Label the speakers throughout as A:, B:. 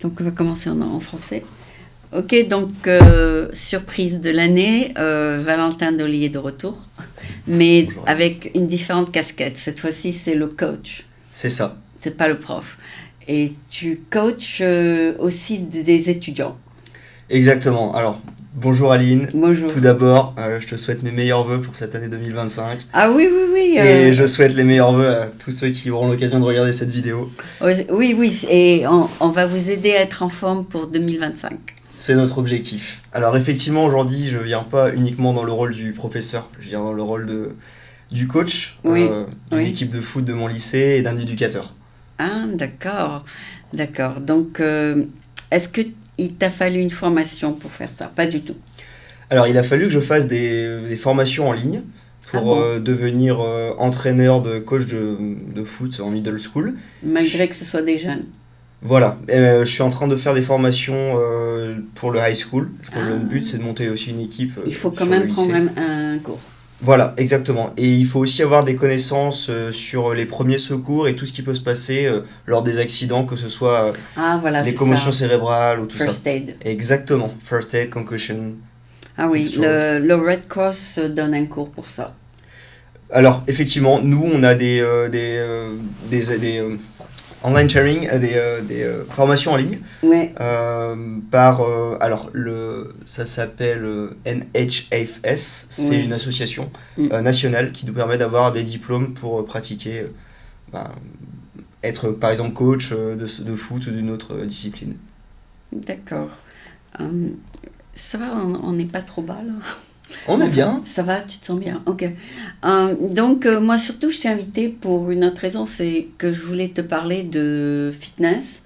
A: Donc, on va commencer en français. Ok, donc, surprise de l'année, Valentin Dolly est de retour, mais
B: Bonjour.
A: avec une différente casquette. Cette fois-ci, c'est le coach,
B: C'est ça,
A: c'est pas le prof. Et tu coaches aussi des étudiants.
B: exactement. Alors, bonjour Aline.
A: Bonjour.
B: Tout d'abord, je te souhaite mes meilleurs vœux pour cette année 2025.
A: Ah oui, oui, oui.
B: Et je souhaite les meilleurs vœux à tous ceux qui auront l'occasion de regarder cette vidéo.
A: Oui, oui, et on va vous aider à être en forme pour 2025.
B: C'est notre objectif. Alors effectivement, aujourd'hui, je viens pas uniquement dans le rôle du professeur. Je viens dans le rôle du coach,
A: Oui,
B: d'une
A: oui.
B: équipe de foot de mon lycée et d'un éducateur.
A: Ah, d'accord, d'accord. Donc, est-ce qu'il t'a fallu une formation pour faire ça? Pas du tout.
B: Alors, il a fallu que je fasse des formations en ligne
A: Ah
B: pour
A: bon?
B: devenir entraîneur de coach de foot en middle school.
A: Malgré que ce soit des jeunes.
B: Voilà, je suis en train de faire des formations pour le high school, parce que le
A: Ah.
B: but c'est de monter aussi une équipe
A: Il faut quand
B: sur le
A: même prendre
B: lycée.
A: un cours.
B: Voilà, exactement. Et il faut aussi avoir des connaissances sur les premiers secours et tout ce qui peut se passer lors des accidents, que ce soit
A: Ah, voilà,
B: les
A: c'est
B: commotions
A: ça.
B: cérébrales ou tout ça.
A: First aid.
B: Exactement, first aid, concussion,
A: Ah oui,
B: extrovert.
A: le Red Cross donne un cours pour ça.
B: Alors, effectivement, nous, on a des online sharing, des formations en ligne.
A: Ouais.
B: Ça s'appelle NHFS, c'est
A: Oui.
B: une association
A: Mm.
B: nationale qui nous permet d'avoir des diplômes pour pratiquer, ben, être par exemple coach de foot ou d'une autre discipline.
A: D'accord. Hum, ça va, on n'est pas trop bas là.
B: On est bien.
A: Ça va, tu te sens bien. Ok. Donc, moi surtout, je t'ai invité pour une autre raison, c'est que je voulais te parler de fitness,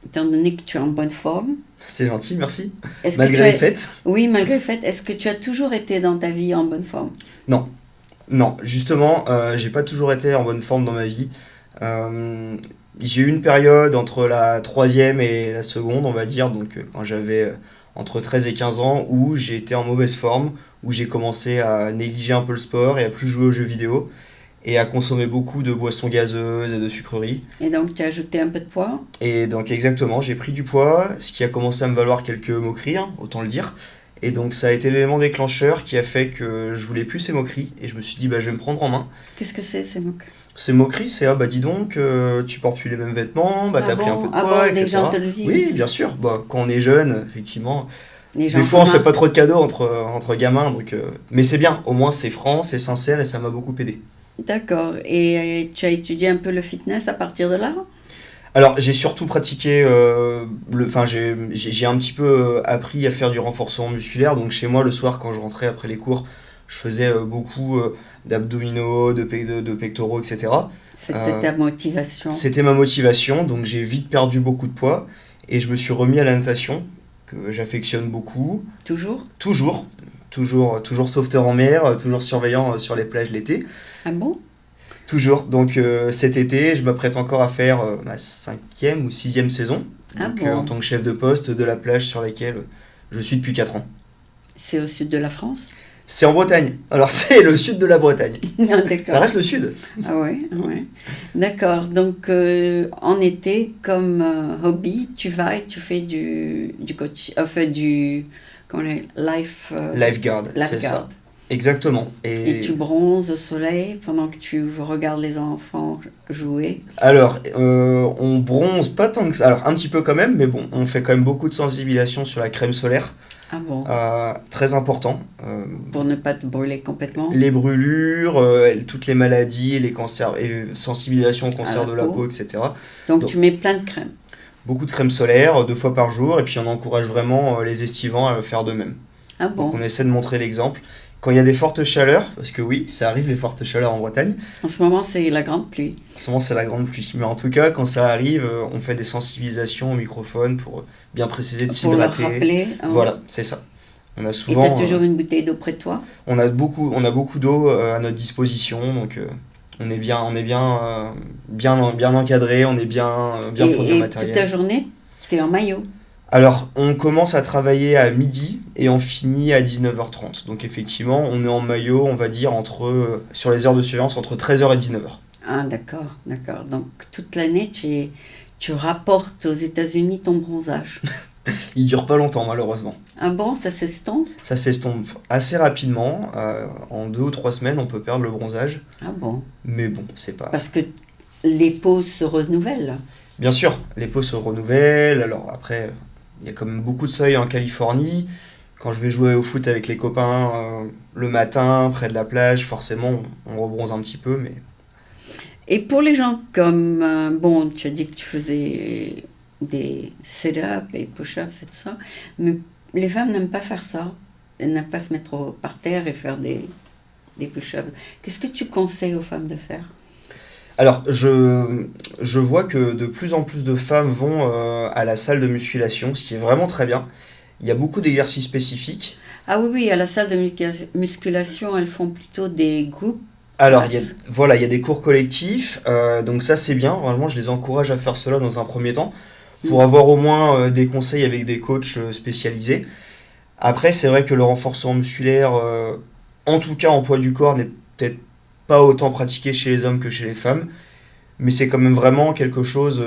A: étant donné que tu es en bonne forme.
B: C'est gentil, merci.
A: Est-ce que
B: Malgré
A: tu
B: les
A: as...
B: fêtes.
A: Oui, malgré le fait, est-ce que tu as toujours été dans ta vie en bonne forme?
B: Non, non, justement, j'ai pas toujours été en bonne forme dans ma vie. Euh, j'ai eu une période entre la troisième et la seconde, on va dire, donc quand j'avais entre 13 et 15 ans, où j'ai été en mauvaise forme, où j'ai commencé à négliger un peu le sport et à plus jouer aux jeux vidéo, et à consommer beaucoup de boissons gazeuses et de sucreries.
A: Et donc, tu as ajouté un peu de poids?
B: Et donc exactement, j'ai pris du poids, ce qui a commencé à me valoir quelques moqueries, hein, autant le dire. Et donc ça a été l'élément déclencheur qui a fait que je voulais plus ces moqueries, et je me suis dit, bah, je vais me prendre en main.
A: Qu'est-ce que c'est, ces mots?
B: Ces moqueries, c'est ah bah dis donc, tu portes plus les mêmes vêtements, bah
A: Ah
B: t'as pris un peu
A: bon?
B: de
A: Ah
B: poids,
A: bon, les gens
B: etc.
A: te le disent?
B: Oui, bien sûr, bah, quand on est jeune, effectivement,
A: Les
B: des
A: gens
B: fois on se
A: sont
B: fait pas trop de cadeaux entre gamins, donc, mais c'est bien, au moins c'est franc, c'est sincère et ça m'a beaucoup aidé.
A: D'accord. Et tu as étudié un peu le fitness à partir de là?
B: Alors j'ai surtout pratiqué, enfin j'ai un petit peu appris à faire du renforcement musculaire, donc chez moi le soir quand je rentrais après les cours, je faisais beaucoup d'abdominaux, de pectoraux, etc.
A: C'était
B: Euh,
A: ta motivation?
B: C'était ma motivation, donc j'ai vite perdu beaucoup de poids et je me suis remis à la natation, que j'affectionne beaucoup.
A: Toujours?
B: Toujours, toujours sauveteur en mer, toujours surveillant sur les plages l'été.
A: Ah bon?
B: Toujours. Donc cet été, je m'apprête encore à faire ma cinquième ou sixième saison,
A: Ah
B: donc en
A: bon?
B: tant que chef de poste de la plage sur laquelle je suis depuis 4 ans.
A: C'est au sud de la France?
B: C'est en Bretagne. Alors c'est le sud de la Bretagne.
A: Ah,
B: Ça
A: d'accord.
B: reste le sud.
A: Ah ouais, ouais. D'accord. Donc, en été, comme hobby, tu vas et tu fais du coach, enfin comment on dit, life,
B: Lifeguard, c'est
A: lifeguard.
B: ça. Exactement.
A: Et tu bronzes au soleil pendant que tu regardes les enfants jouer.
B: Alors, on bronze pas tant que ça. Alors, un petit peu quand même, mais bon, on fait quand même beaucoup de sensibilisation sur la crème solaire.
A: Ah bon?
B: Très important.
A: Pour ne pas te brûler complètement
B: Les brûlures, toutes les maladies, les cancers, et sensibilisation au
A: à
B: cancer
A: la
B: de la
A: peau.
B: peau, etc.
A: Donc, tu
B: Donc,
A: mets plein de crème.
B: beaucoup de crème solaire, 2 fois par jour, et puis on encourage vraiment les estivants à le faire de même.
A: Ah
B: Donc,
A: bon?
B: on essaie de montrer l'exemple. Quand il y a des fortes chaleurs, parce que oui, ça arrive les fortes chaleurs en Bretagne,
A: En ce moment, c'est la grande pluie.
B: souvent c'est la grande pluie. Mais en tout cas, quand ça arrive, on fait des sensibilisations au microphone pour bien préciser de
A: Pour leur
B: s'hydrater.
A: rappeler.
B: Voilà, c'est ça. On a
A: Et tu as
B: souvent,
A: toujours une bouteille d'eau près de toi?
B: on a beaucoup d'eau à notre disposition, donc bien encadré, on est bien fourni en
A: Et toute ta
B: matériel.
A: journée, tu es en maillot.
B: Alors, on commence à travailler à midi et on finit à 19h30. Donc effectivement, on est en maillot, on va dire, sur les heures de surveillance, entre 13h et 19h.
A: Ah, d'accord, d'accord. Donc, toute l'année, tu rapportes aux États-Unis ton bronzage.
B: Il dure pas longtemps, malheureusement.
A: Ah bon, ça s'estompe?
B: Ça s'estompe assez rapidement. En 2 ou 3 semaines, on peut perdre le bronzage.
A: Ah bon?
B: Mais bon, c'est pas...
A: Parce que les peaux se renouvellent.
B: Bien sûr, les peaux se renouvellent. Alors après, il y a quand même beaucoup de soleil en Californie. Quand je vais jouer au foot avec les copains le matin, près de la plage, forcément, on rebronze un petit peu. Mais
A: Et pour les gens comme, bon, tu as dit que tu faisais des sit-ups et push-ups et tout ça, mais les femmes n'aiment pas faire ça. Elles n'aiment pas se mettre par terre et faire des push-ups. Qu'est-ce que tu conseilles aux femmes de faire?
B: alors, je vois que de plus en plus de femmes vont à la salle de musculation, ce qui est vraiment très bien. Il y a beaucoup d'exercices spécifiques.
A: Ah oui, oui, à la salle de musculation, elles font plutôt des groupes
B: Alors,
A: classes.
B: voilà, il y a des cours collectifs, donc ça c'est bien. Vraiment, je les encourage à faire cela dans un premier temps, pour
A: Mm.
B: avoir au moins des conseils avec des coachs spécialisés. Après, c'est vrai que le renforcement musculaire, en tout cas en poids du corps, n'est peut-être pas autant pratiqué chez les hommes que chez les femmes, mais c'est quand même vraiment quelque chose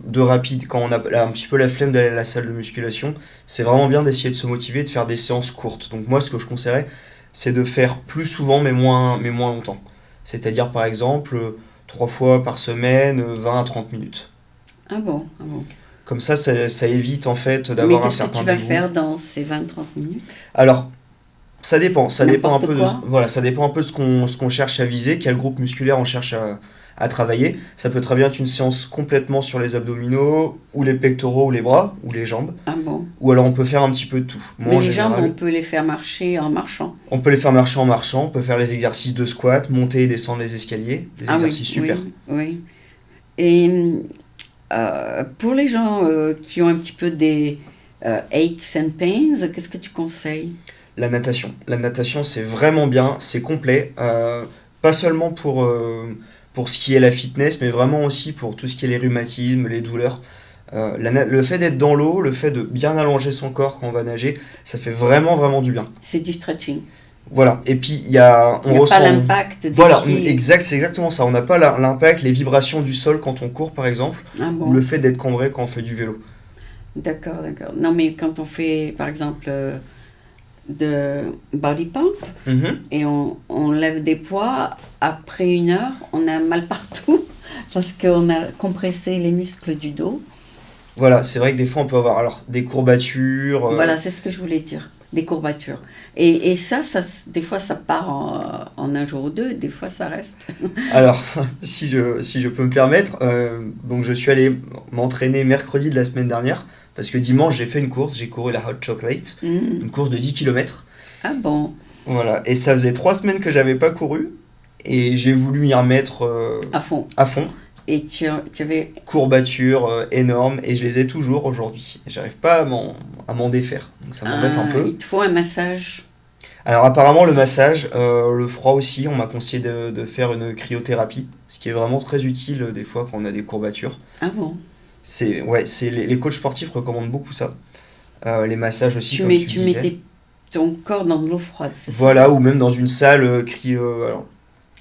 B: de rapide. Quand on a un petit peu la flemme d'aller à la salle de musculation, c'est vraiment bien d'essayer de se motiver, de faire des séances courtes. Donc moi, ce que je conseillerais, c'est de faire plus souvent, mais moins longtemps. C'est-à-dire, par exemple, 3 fois par semaine, 20 à 30 minutes.
A: Ah bon, ah bon.
B: Comme ça évite en fait
A: Mais
B: d'avoir un
A: qu'est-ce que
B: certain
A: tu vas
B: dégoût.
A: faire dans ces 20-30 minutes?
B: Alors, ça dépend un
A: N'importe
B: peu de,
A: quoi?
B: voilà, ça dépend un peu de ce qu'on cherche à viser, quel groupe musculaire on cherche à travailler. Ça peut très bien être une séance complètement sur les abdominaux, ou les pectoraux, ou les bras, ou les jambes.
A: Ah bon.
B: Ou alors on peut faire un petit peu de tout. Moi
A: Mais
B: en
A: les jambes, on
B: général,
A: peut les faire marcher en marchant.
B: on peut les faire marcher en marchant, on peut faire les exercices de squat, monter et descendre les escaliers, des
A: Ah oui,
B: exercices super.
A: oui, oui. Et pour les gens qui ont un petit peu des aches and pains, qu'est-ce que tu conseilles?
B: La natation. La natation, c'est vraiment bien, c'est complet. Pas seulement pour ce qui est la fitness, mais vraiment aussi pour tout ce qui est les rhumatismes, les douleurs. Le fait d'être dans l'eau, le fait de bien allonger son corps quand on va nager, ça fait vraiment, vraiment du bien.
A: C'est du stretching.
B: Voilà. Et puis,
A: Il
B: on
A: n'y a pas
B: ressent.
A: l'impact des
B: Voilà,
A: pieds.
B: c'est exactement ça. On n'a pas l'impact, les vibrations du sol quand on court, par exemple,
A: Ah
B: ou le
A: bon,
B: fait d'être cambré quand on fait du vélo.
A: d'accord, d'accord. Non, mais quand on fait, par exemple, de body pump
B: Mhm.
A: et on lève des poids, après 1 heure, on a mal partout parce qu'on a compressé les muscles du dos.
B: Voilà, c'est vrai que des fois, on peut avoir alors, des courbatures.
A: Voilà, c'est ce que je voulais dire, des courbatures. Et des fois, ça part en 1 jour ou 2, des fois, ça reste.
B: Alors, si je peux me permettre, donc je suis allé m'entraîner mercredi de la semaine dernière, parce que dimanche j'ai fait une course, j'ai couru la Hot Chocolate,
A: Mhm.
B: une course de 10 kilomètres.
A: Ah bon,
B: Voilà, et ça faisait 3 semaines que j'avais pas couru, et j'ai voulu m'y remettre
A: à fond.
B: à fond.
A: Et tu avais...
B: Courbatures énormes, et je les ai toujours aujourd'hui. J'arrive pas à m'en défaire, donc ça m'embête un peu.
A: Il te faut un massage.
B: Alors apparemment le massage, le froid aussi, on m'a conseillé de faire une cryothérapie, ce qui est vraiment très utile des fois quand on a des courbatures.
A: Ah bon.
B: Les coachs sportifs recommandent beaucoup ça. Les massages aussi,
A: Tu
B: comme
A: mets,
B: tu
A: tu
B: le
A: mets
B: disais.
A: ton corps dans de l'eau froide, c'est ça?
B: Voilà, ou même dans une salle alors,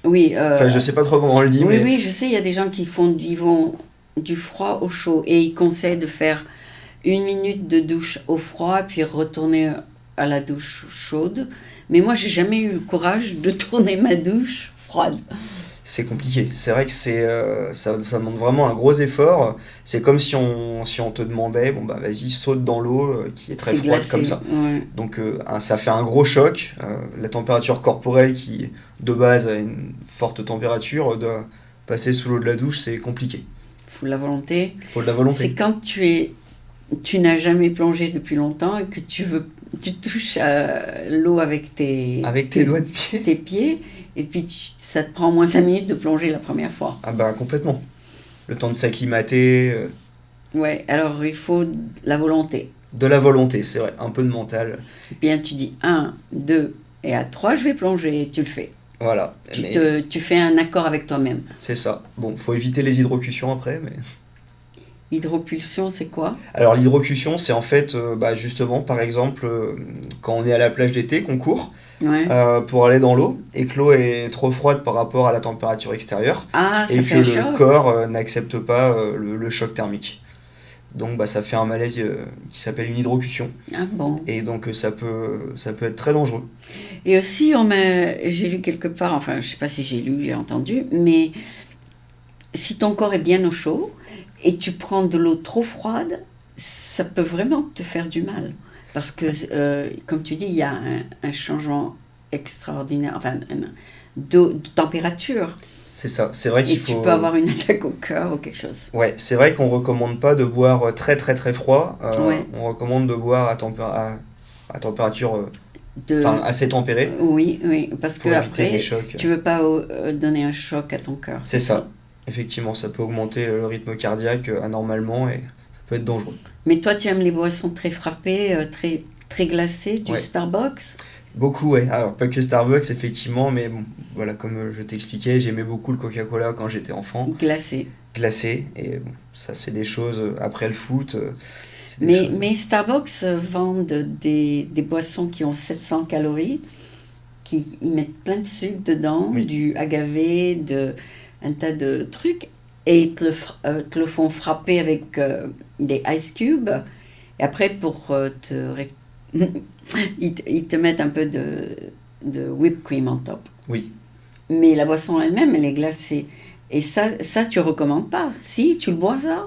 A: Oui,
B: enfin, je sais pas trop comment on le dit,
A: oui,
B: mais
A: oui, je sais, il y a des gens ils vont du froid au chaud et ils conseillent de faire 1 minute de douche au froid puis retourner à la douche chaude. Mais moi, j'ai jamais eu le courage de tourner ma douche froide.
B: c'est compliqué. C'est vrai que ça demande vraiment un gros effort. C'est comme si on te demandait, bon bah vas-y, saute dans l'eau qui est très
A: C'est
B: froide comme
A: glacé.
B: ça.
A: Ouais.
B: Donc ça fait un gros choc. La température corporelle qui de base a une forte température doit passer sous l'eau de la douche, c'est compliqué.
A: Faut de la volonté.
B: Faut de la
A: C'est
B: volonté.
A: quand tu n'as jamais plongé depuis longtemps et que tu touches à l'eau avec
B: Avec tes doigts de pied.
A: tes pieds et puis ça te prend au moins 5 minutes de plonger la première fois.
B: Ah bah complètement. Le temps de s'acclimater,
A: Ouais, alors il faut de la volonté.
B: de la volonté, c'est vrai, un peu de mental.
A: Et bien tu dis 1, 2 et à 3 je vais plonger et tu le fais.
B: Voilà. Mais
A: Tu fais un accord avec toi-même.
B: c'est ça. Bon, faut éviter les hydrocutions après, mais.
A: Hydropulsion, c'est quoi?
B: Alors l'hydrocution, c'est en fait, justement, par exemple, quand on est à la plage d'été, qu'on court
A: Ouais.
B: pour aller dans l'eau, et que l'eau est trop froide par rapport à la température extérieure,
A: Ah,
B: et
A: ça
B: que
A: fait un
B: le
A: choc.
B: corps n'accepte pas le choc thermique. Donc bah, ça fait un malaise qui s'appelle une hydrocution.
A: Ah bon.
B: Et donc ça peut être très dangereux.
A: Et aussi, j'ai lu quelque part, enfin, je sais pas si j'ai lu, j'ai entendu, mais si ton corps est bien au chaud et tu prends de l'eau trop froide, ça peut vraiment te faire du mal. Parce que, comme tu dis, il y a un changement extraordinaire, enfin, de température.
B: C'est ça. C'est vrai
A: Et
B: qu'il
A: tu peux
B: faut...
A: avoir une attaque au cœur ou quelque chose.
B: Ouais, c'est vrai qu'on recommande pas de boire très très très froid.
A: Ouais.
B: On recommande de boire à température
A: De,
B: assez tempérée
A: oui, oui, parce que
B: pour éviter les
A: après,
B: chocs.
A: tu veux pas donner un choc à ton cœur,
B: C'est
A: c'est ça?
B: ça. Effectivement, ça peut augmenter le rythme cardiaque anormalement et ça peut être dangereux.
A: Mais toi, tu aimes les boissons très frappées, très, très glacées, du
B: Ouais,
A: Starbucks?
B: beaucoup, ouais. Alors, pas que Starbucks, effectivement, mais bon, voilà, comme je t'expliquais, j'aimais beaucoup le Coca-Cola quand j'étais enfant,
A: Glacées.
B: glacé, et bon, ça, c'est des choses, après le foot, c'est des choses.
A: Mais Starbucks vendent des boissons qui ont 700 calories, qui y mettent plein de sucre dedans,
B: Oui,
A: du agave, un tas de trucs, et ils te le font frapper avec des ice cubes. Et après, pour ils te mettent un peu de whipped cream en top.
B: oui.
A: Mais la boisson elle-même, elle est glacée. Et ça tu recommandes pas. Si, tu le bois ça?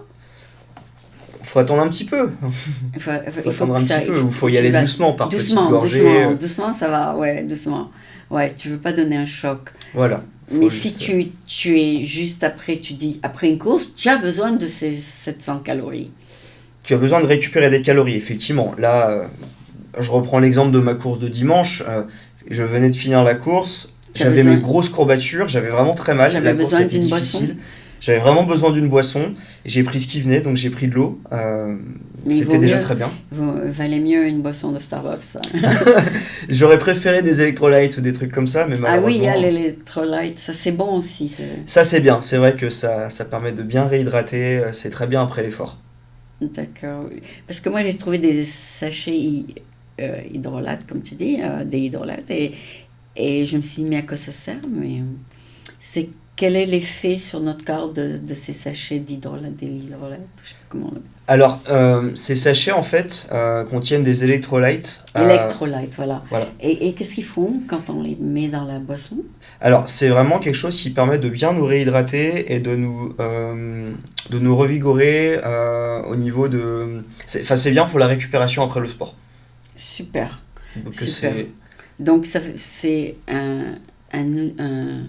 B: Faut attendre un petit peu. Faut
A: Il faut
B: attendre un
A: que
B: petit
A: ça,
B: peu, ou faut y
A: tu
B: aller
A: vas
B: doucement, par petites
A: doucement,
B: gorgées.
A: doucement, doucement, ça va, ouais, doucement. Ouais, tu veux pas donner un choc.
B: Voilà,
A: Mais
B: faut
A: si
B: juste.
A: tu es juste après, tu dis, après une course, tu as besoin de ces 700 calories.
B: Tu as besoin de récupérer des calories, effectivement. Là, je reprends l'exemple de ma course de dimanche. Je venais de finir la course,
A: Tu as
B: j'avais mes
A: besoin,
B: grosses courbatures, j'avais vraiment très
A: tu
B: mal.
A: avais
B: La course
A: besoin
B: était
A: d'une boisson,
B: difficile. J'avais vraiment besoin d'une boisson. J'ai pris ce qui venait, donc j'ai pris de l'eau.
A: mais il
B: C'était
A: vaut
B: déjà
A: mieux,
B: très bien.
A: valait mieux une boisson de Starbucks, ça.
B: J'aurais préféré des électrolytes ou des trucs comme ça, mais
A: Ah oui, il y a
B: malheureusement,
A: l'électrolyte, ça c'est bon aussi.
B: ça c'est bien. C'est vrai que ça permet de bien réhydrater. C'est très bien après l'effort.
A: D'accord. Oui. Parce que moi j'ai trouvé des sachets hydrolates, comme tu dis, des hydrolates, et je me suis dit, mais à quoi ça sert? Mais c'est quel est l'effet sur notre corps de ces sachets d'hydrolates, des hydrolates, je sais pas comment on l'appelle.
B: Alors, ces sachets en fait contiennent des électrolytes.
A: Électrolytes, voilà.
B: Voilà.
A: Et qu'est-ce qu'ils font quand on les met dans la boisson?
B: Alors, c'est vraiment quelque chose qui permet de bien nous réhydrater et de nous revigorer au niveau de... Enfin, c'est bien pour la récupération après le sport.
A: Super,
B: Donc,
A: super. Donc c'est un,
B: un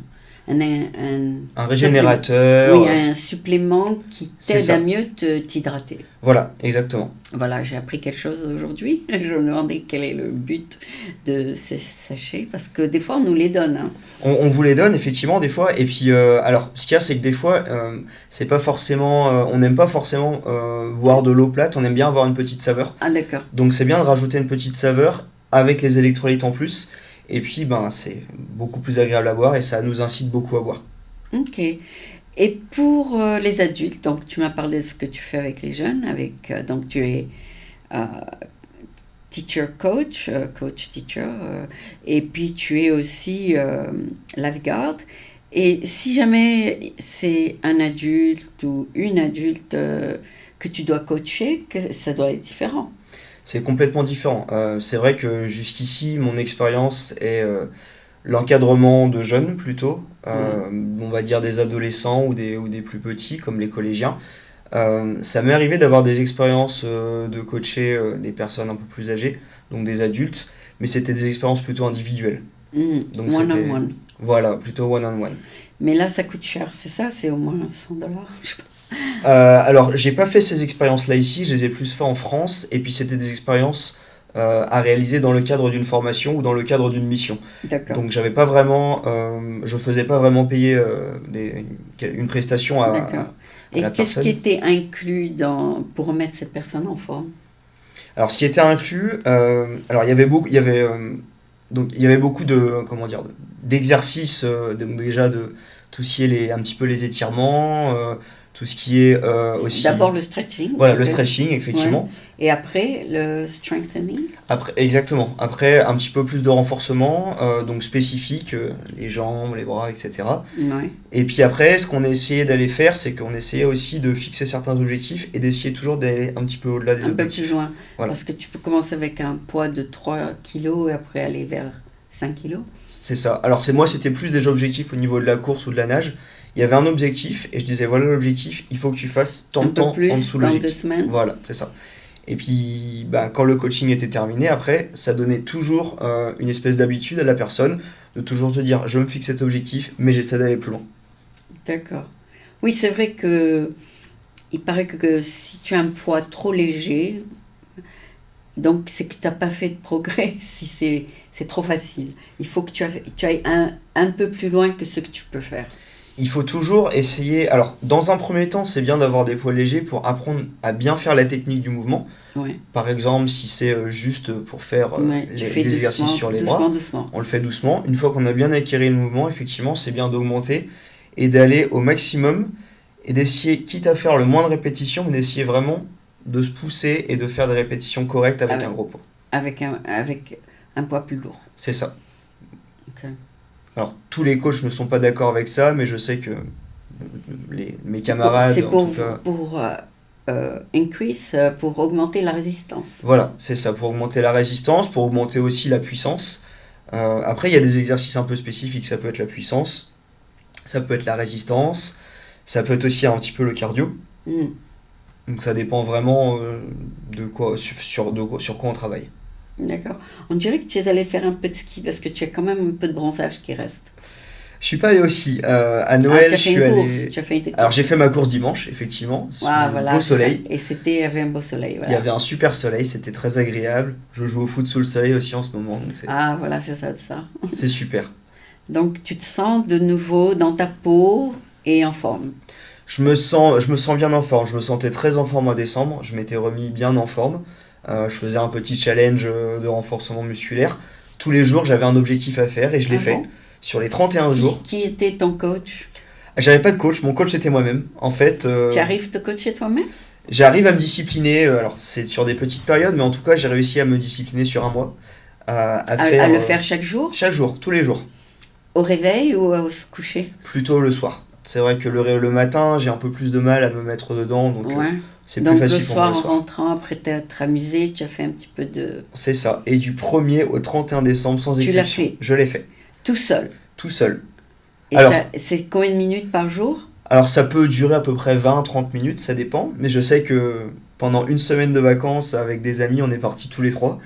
A: supplément. Oui,
B: régénérateur.
A: un supplément qui
B: C'est
A: t'aide à
B: ça.
A: mieux t'hydrater.
B: Voilà, exactement.
A: Voilà, j'ai appris quelque chose aujourd'hui. Je me demandais quel est le but de ces sachets, parce que des fois on nous les donne, hein.
B: On vous les donne effectivement des fois. Et puis, alors, ce qu'il y a, c'est que des fois, c'est pas forcément... on n'aime pas forcément boire de l'eau plate, on aime bien avoir une petite saveur.
A: Ah d'accord,
B: Donc c'est bien de rajouter une petite saveur avec les électrolytes en plus. Et puis ben c'est beaucoup plus agréable à boire et ça nous incite beaucoup à boire.
A: ok. Et pour les adultes, donc tu m'as parlé de ce que tu fais avec les jeunes, donc tu es euh, teacher coach, coach teacher, et puis tu es aussi lifeguard. Et si jamais c'est un adulte ou une adulte que tu dois coacher, ça doit être différent.
B: C'est complètement différent. C'est vrai que jusqu'ici mon expérience est l'encadrement de jeunes plutôt,
A: Mm.
B: on va dire des adolescents ou des plus petits comme les collégiens. Ça m'est arrivé d'avoir des expériences de coacher des personnes un peu plus âgées, donc des adultes, mais c'était des expériences plutôt individuelles.
A: Mm.
B: Donc
A: One on
B: c'était,
A: one.
B: voilà, plutôt one-on-one.
A: Mais là, ça coûte cher, c'est ça? C'est au moins 100 $. Je sais pas.
B: Alors, j'ai pas fait ces expériences-là ici, je les ai plus fait en France, et puis c'était des expériences à réaliser dans le cadre d'une formation ou dans le cadre d'une mission.
A: D'accord,
B: Donc, j'avais pas vraiment, je faisais pas vraiment payer une prestation
A: d'accord.
B: à
A: Et
B: la
A: qu'est-ce qui
B: personne.
A: était inclus pour remettre cette personne en forme?
B: Alors, ce qui était inclus, alors il y avait beaucoup de, comment dire, d'exercices, donc déjà de tout ce qui est un petit peu les étirements, tout ce qui est aussi...
A: D'abord le stretching.
B: Voilà, le
A: peut-être.
B: stretching, effectivement.
A: Ouais. Et après, le strengthening.
B: Après, exactement. Après, un petit peu plus de renforcement, donc spécifique, les jambes, les bras, etc.
A: Ouais.
B: Et puis après, ce qu'on a essayé d'aller faire, c'est qu'on essayait aussi de fixer certains objectifs et d'essayer toujours d'aller un petit peu au-delà des
A: Un peu
B: objectifs.
A: plus loin.
B: Voilà.
A: Parce que tu peux commencer avec un poids de 3 kilos et après aller vers 5 kilos.
B: C'est ça. Alors moi, c'était plus déjà objectif au niveau de la course ou de la nage. Il y avait un objectif et je disais, voilà l'objectif, il faut que tu fasses tant
A: Un
B: de
A: peu
B: temps
A: plus
B: en dessous de
A: dans 2
B: l'objectif.
A: semaines.
B: Voilà, c'est ça. Et puis, quand le coaching était terminé, après, ça donnait toujours une espèce d'habitude à la personne de toujours se dire, je me fixe cet objectif, mais j'essaie d'aller plus loin.
A: D'accord. Oui, c'est vrai que il paraît que si tu as un poids trop léger, donc c'est que tu n'as pas fait de progrès si c'est trop facile. Il faut que tu ailles un peu plus loin que ce que tu peux faire.
B: Il faut toujours essayer. Alors, dans un premier temps, c'est bien d'avoir des poids légers pour apprendre à bien faire la technique du mouvement.
A: Ouais.
B: Par exemple, si c'est juste pour faire
A: Ouais, tu fais
B: des exercices
A: doucement,
B: sur les bras,
A: doucement.
B: on le fait doucement. Une fois qu'on a bien acquis le mouvement, effectivement, c'est bien d'augmenter et d'aller au maximum et d'essayer, quitte à faire le moins de répétitions, mais d'essayer vraiment de se pousser et de faire des répétitions correctes avec un gros poids.
A: Avec un poids plus lourd.
B: C'est ça.
A: Ok.
B: Alors, tous les coachs ne sont pas d'accord avec ça, mais je sais que mes camarades,
A: C'est
B: en
A: pour,
B: tout cas...
A: pour augmenter la résistance.
B: Voilà, c'est ça, pour augmenter la résistance, pour augmenter aussi la puissance. Après, il y a des exercices un peu spécifiques, ça peut être la puissance, ça peut être la résistance, ça peut être aussi un petit peu le cardio.
A: Mm.
B: Donc ça dépend vraiment sur quoi on travaille.
A: D'accord. On dirait que tu es allé faire un peu de ski parce que tu as quand même un peu de bronzage qui reste.
B: Je suis pas allé au ski. À Noël,
A: tu as
B: je
A: fait
B: suis
A: une course.
B: allé...
A: Tu as fait une
B: Alors j'ai fait ma course dimanche, effectivement, sous
A: voilà,
B: beau
A: c'est
B: soleil.
A: ça. Et il y avait un beau soleil. Voilà.
B: Il y avait un super soleil, c'était très agréable. Je joue au foot sous le soleil aussi en ce moment, donc
A: Voilà, c'est ça.
B: c'est super.
A: Donc tu te sens de nouveau dans ta peau et en forme.
B: Je me sens bien en forme. Je me sentais très en forme en décembre. Je m'étais remis bien en forme. Je faisais un petit challenge de renforcement musculaire. Tous les jours, j'avais un objectif à faire et je l'ai fait.
A: Bon.
B: Sur les 31 jours.
A: Qui était ton coach?
B: J'avais pas de coach. Mon coach, c'était moi-même. En fait,
A: Tu arrives te coacher toi-même?
B: j'arrive à me discipliner. Alors, c'est sur des petites périodes, mais en tout cas, j'ai réussi à me discipliner sur un mois.
A: À le faire chaque jour?
B: Chaque jour, tous les jours.
A: Au réveil ou au coucher?
B: Plutôt le soir. C'est vrai que le matin, j'ai un peu plus de mal à me mettre dedans, donc
A: Ouais.
B: c'est
A: Donc
B: plus facile
A: le
B: pour moi
A: soir,
B: le
A: en
B: soir.
A: rentrant, après t'être amusé, tu as fait un petit peu de...
B: C'est ça. Et du 1er au 31 décembre, sans
A: Tu l'as
B: exception.
A: fait?
B: Je l'ai fait.
A: Tout seul.
B: Tout seul.
A: Et
B: Alors-
A: c'est combien de minutes par jour?
B: Alors ça peut durer à peu près 20-30 minutes, ça dépend. Mais je sais que pendant une semaine de vacances avec des amis, on est partis tous les trois.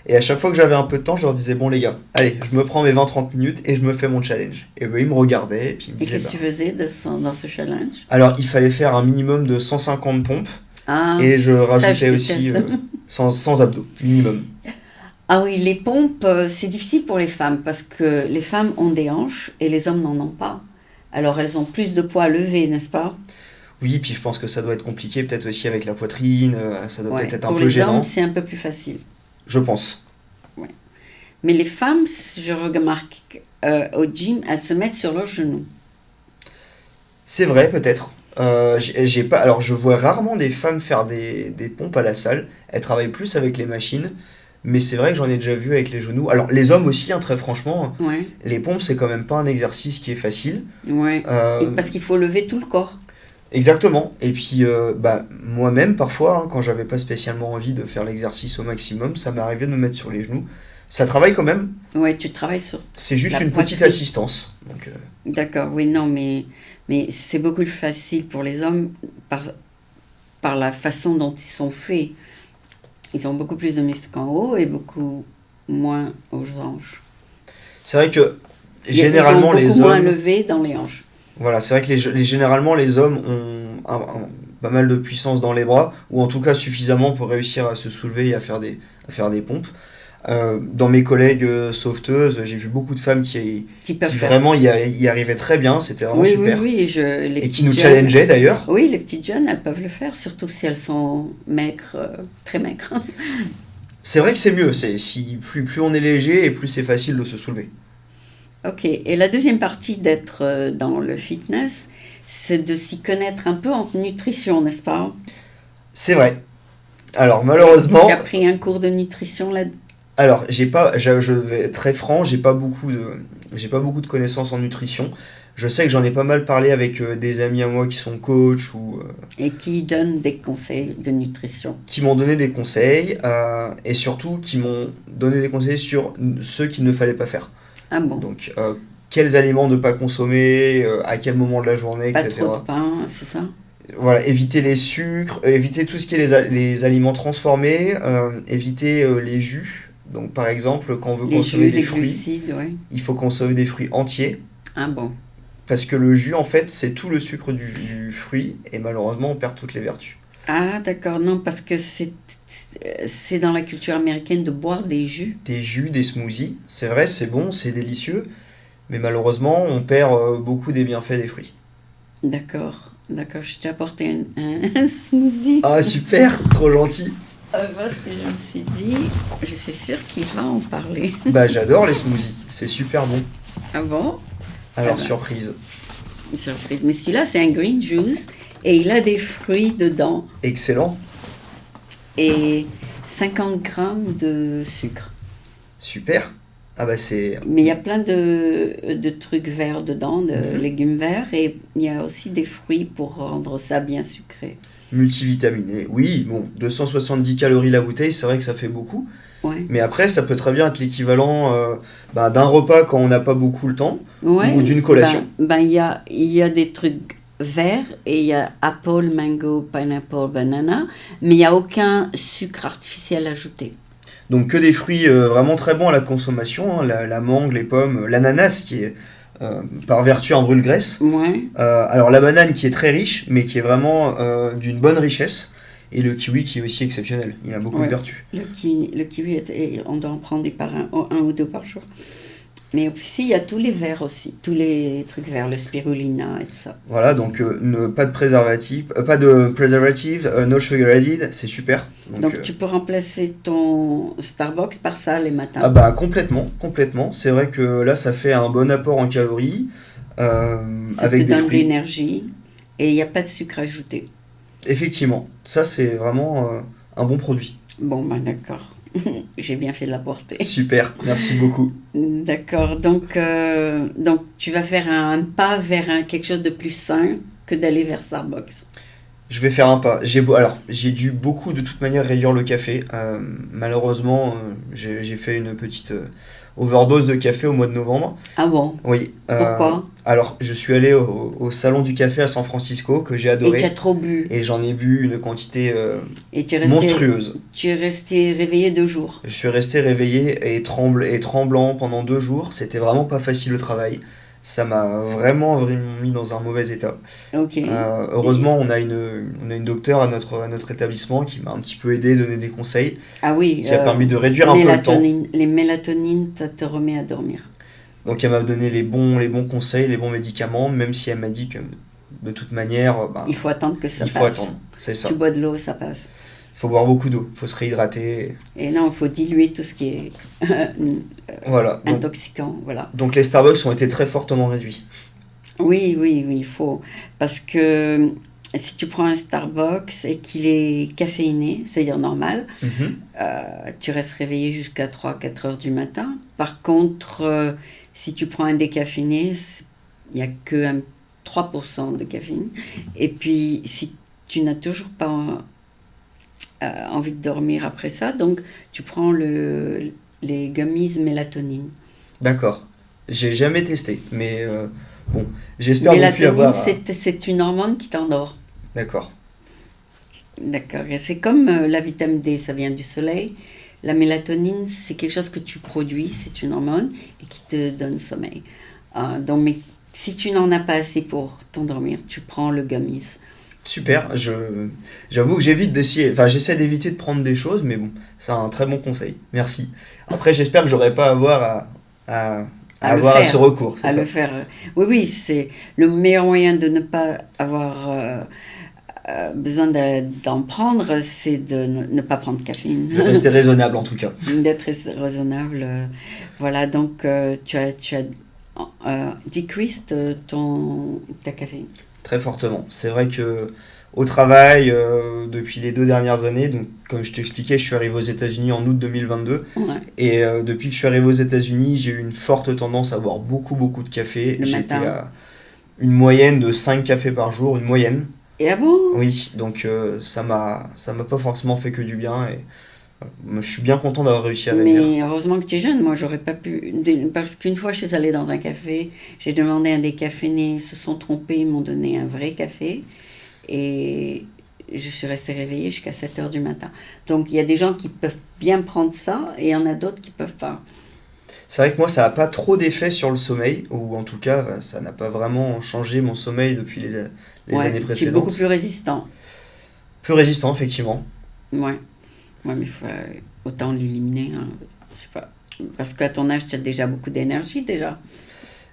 B: Et à chaque fois que j'avais un peu de temps, je leur disais, bon les gars, allez, je me prends mes 20-30 minutes et je me fais mon challenge. Et eux, ils me regardaient et puis ils me
A: Et
B: disaient,
A: qu'est-ce que tu faisais dans ce challenge?
B: Alors il fallait faire un minimum de 150 pompes
A: Ah,
B: et je
A: ça,
B: rajoutais
A: je
B: aussi
A: déteste.
B: sans abdos, minimum.
A: Ah oui, les pompes, c'est difficile pour les femmes parce que les femmes ont des hanches et les hommes n'en ont pas. Alors elles ont plus de poids à lever, n'est-ce pas?
B: Oui, puis je pense que ça doit être compliqué, peut-être aussi avec la poitrine, ça doit
A: Ouais.
B: peut-être être un
A: Pour
B: peu
A: les
B: gênant,
A: hommes, c'est un peu plus facile.
B: je pense.
A: Mais les femmes, je remarque au gym, elles se mettent sur leurs genoux.
B: C'est vrai, peut-être. J'ai pas, alors je vois rarement des femmes faire des pompes à la salle. Elles travaillent plus avec les machines, mais c'est vrai que j'en ai déjà vu avec les genoux. Alors les hommes aussi, hein, très franchement,
A: Ouais,
B: les pompes c'est quand même pas un exercice qui est facile.
A: ouais.
B: Euh,
A: Et parce qu'il faut lever tout le corps.
B: Exactement. Et puis moi-même parfois, hein, quand j'avais pas spécialement envie de faire l'exercice au maximum, ça m'est arrivé de me mettre sur les genoux. Ça travaille quand même.
A: Ouais, tu travailles sur...
B: C'est juste
A: La
B: une petite
A: poitrine.
B: assistance. Donc
A: D'accord, oui, non, mais c'est beaucoup plus facile pour les hommes par la façon dont ils sont faits. Ils ont beaucoup plus de muscles en haut et beaucoup moins aux hanches.
B: c'est vrai que
A: Ils
B: généralement
A: ont beaucoup
B: les
A: moins
B: hommes.
A: levé dans les hanches.
B: Voilà, c'est vrai que généralement les hommes ont pas mal de puissance dans les bras, ou en tout cas suffisamment pour réussir à se soulever et à faire des pompes. Dans mes collègues sauveteuses, j'ai vu beaucoup de femmes
A: Qui
B: qui
A: peuvent faire.
B: vraiment y arrivaient très bien, c'était vraiment
A: Oui,
B: super.
A: oui, oui. Les
B: Et qui
A: petites
B: nous
A: jeunes-
B: challengeaient d'ailleurs.
A: Oui, les petites jeunes, elles peuvent le faire, surtout si elles sont maigres, très maigres.
B: C'est vrai que c'est mieux, plus on est léger et plus c'est facile de se soulever.
A: Ok, et la deuxième partie d'être dans le fitness, c'est de s'y connaître un peu en nutrition, n'est-ce pas?
B: C'est vrai. Alors
A: Tu
B: malheureusement,
A: as pris un cours de nutrition là?
B: alors je vais être très franc, j'ai pas beaucoup de connaissances en nutrition. Je sais que j'en ai pas mal parlé avec des amis à moi qui sont coachs ou
A: Et qui donne des conseils de nutrition.
B: qui m'ont donné des conseils et surtout qui m'ont donné des conseils sur ce qu'il ne fallait pas faire.
A: Ah bon?
B: Donc, quels aliments ne pas consommer, à quel moment de la journée,
A: Pas trop de
B: etc.
A: pain, c'est ça?
B: Voilà, éviter les sucres, éviter tout ce qui est les aliments transformés, éviter les jus. Donc, par exemple, quand on veut
A: Les
B: consommer
A: jus,
B: des
A: les
B: fruits,
A: glucides, ouais.
B: il faut consommer des fruits entiers.
A: Ah bon?
B: Parce que le jus, en fait, c'est tout le sucre du fruit, et malheureusement, on perd toutes les vertus.
A: Ah d'accord, non, parce que c'est dans la culture américaine de boire des jus.
B: Des jus, des smoothies, c'est vrai, c'est bon, c'est délicieux, mais malheureusement, on perd beaucoup des bienfaits des fruits.
A: D'accord, d'accord, je t'ai apporté un smoothie.
B: Ah, super, trop gentil.
A: Parce que je me suis dit, je suis sûre qu'il va en parler.
B: Bah, j'adore les smoothies, c'est super bon.
A: Ah bon? Ah
B: Alors,
A: ben,
B: surprise.
A: surprise. Mais celui-là, c'est un green juice et il a des fruits dedans
B: Excellent,
A: et 50 grammes de sucre.
B: super. Ah bah c'est
A: Mais il y a plein de trucs verts dedans, de
B: mhm.
A: légumes verts, et il y a aussi des fruits pour rendre ça bien sucré.
B: Multivitaminé. Oui, bon, 270 calories la bouteille, c'est vrai que ça fait beaucoup.
A: Ouais.
B: Mais après, ça peut très bien être l'équivalent d'un repas quand on n'a pas beaucoup le temps, ou
A: Ouais,
B: d'une collation.
A: il y a des trucs verts et il y a apple, mango, pineapple, banana, mais il n'y a aucun sucre artificiel ajouté.
B: Donc que des fruits vraiment très bons à la consommation, hein, la mangue, les pommes, l'ananas qui est par vertu un brûle-graisse.
A: Ouais,
B: Alors la banane qui est très riche, mais qui est vraiment d'une bonne richesse. Et le kiwi qui est aussi exceptionnel. Il a beaucoup de
A: ouais.
B: vertus.
A: Le kiwi, on doit en prendre un ou deux par jour. Mais aussi, il y a tous les verts aussi, tous les trucs verts, le spirulina et tout ça.
B: Voilà, donc pas de préservatif, no sugar added, c'est super.
A: Donc tu peux remplacer ton Starbucks par ça les
B: Ah
A: matins.
B: bah complètement, complètement. C'est vrai que là, ça fait un bon apport en calories
A: Ça te
B: avec des
A: donne de
B: fruits.
A: l'énergie et il n'y a pas de sucre ajouté.
B: Effectivement, ça c'est vraiment un bon produit.
A: Bon, ben d'accord. J'ai bien fait de l'apporter.
B: Super, merci beaucoup.
A: D'accord. Donc tu vas faire un pas vers quelque chose de plus sain que d'aller vers Starbucks.
B: Je vais faire un pas. Alors, j'ai dû beaucoup de toute manière réduire le café. Malheureusement, j'ai fait une petite overdose de café au mois de novembre.
A: Ah bon?
B: Oui.
A: Pourquoi?
B: Alors, je suis allé au salon du café à San Francisco que j'ai
A: Et tu as
B: adoré
A: trop bu.
B: et j'en ai bu une quantité
A: Et
B: monstrueuse.
A: tu es resté réveillé 2 jours.
B: Je suis resté réveillé et tremblant pendant 2 jours. C'était vraiment pas facile le travail. Ça m'a vraiment mis dans un mauvais état.
A: Ok.
B: Heureusement, on a une docteure à notre établissement qui m'a un petit peu aidé, donné des conseils,
A: Ah oui,
B: qui a permis de réduire un peu le temps.
A: les mélatonines, ça te remet à dormir.
B: Donc elle m'a donné les bons conseils, les bons médicaments, même si elle m'a dit que de toute manière,
A: Il faut attendre que ça
B: il faut
A: passe.
B: attendre. C'est ça.
A: Tu bois de l'eau, ça passe.
B: Il faut boire beaucoup d'eau, il faut se réhydrater.
A: Et non, il faut diluer tout ce qui est
B: Voilà.
A: intoxicant. Voilà.
B: Donc les Starbucks ont été très fortement réduits.
A: Oui, oui, oui, il faut. Parce que si tu prends un Starbucks et qu'il est caféiné, c'est-à-dire normal,
B: Mhm.
A: tu restes réveillé jusqu'à 3 4 heures du matin. Par contre, si tu prends un décaféiné, il n'y a que 3% de caféine. Et puis, si tu n'as toujours pas envie de dormir après ça, donc tu prends les gummies mélatonine.
B: D'accord. J'ai jamais testé, mais bon, j'espère ne plus
A: Mélatonine,
B: avoir.
A: c'est une hormone qui t'endort.
B: D'accord.
A: D'accord. Et c'est comme la vitamine D, ça vient du soleil. La mélatonine, c'est quelque chose que tu produis, c'est une hormone et qui te donne sommeil. Mais si tu n'en as pas assez pour t'endormir, tu prends le gummies.
B: Super, j'avoue que j'essaie d'éviter de prendre des choses, mais bon, c'est un très bon conseil. Merci. Après, j'espère que j'aurai pas à avoir
A: À le
B: avoir à ce
A: faire.
B: recours, c'est
A: À
B: ça.
A: le faire. Oui, oui, c'est le meilleur moyen de ne pas avoir besoin d'en prendre, c'est de ne pas prendre de caféine.
B: De rester raisonnable en tout cas.
A: D'être raisonnable. Voilà, donc tu as decreased ta caféine.
B: très fortement. C'est vrai que au travail, depuis les 2 dernières années, donc comme je t'expliquais, je suis arrivé aux États-Unis en août 2022.
A: Ouais,
B: Et depuis que je suis arrivé aux États-Unis, j'ai eu une forte tendance à boire beaucoup, beaucoup de café.
A: le
B: J'étais
A: matin.
B: à une moyenne de 5 cafés par jour, une moyenne.
A: Et ah bon?
B: Oui, donc ça m'a pas forcément fait que du bien. Et je suis bien content d'avoir réussi à réduire.
A: Mais heureusement que tu es jeune, moi j'aurais pas pu. Parce qu'une fois je suis allée dans un café, j'ai demandé à des caféiers, ils se sont trompés, ils m'ont donné un vrai café et je suis restée réveillée jusqu'à 7 heures du matin. Donc il y a des gens qui peuvent bien prendre ça et il y en a d'autres qui peuvent pas.
B: C'est vrai que moi, ça n'a pas trop d'effet sur le sommeil, ou en tout cas, ça n'a pas vraiment changé mon sommeil depuis les
A: Ouais,
B: années
A: tu es beaucoup
B: précédentes.
A: plus résistant.
B: Plus résistant, effectivement.
A: Ouais, ouais, mais il faut autant l'éliminer, hein. Je sais pas. Parce qu'à ton âge, tu as déjà beaucoup d'énergie déjà.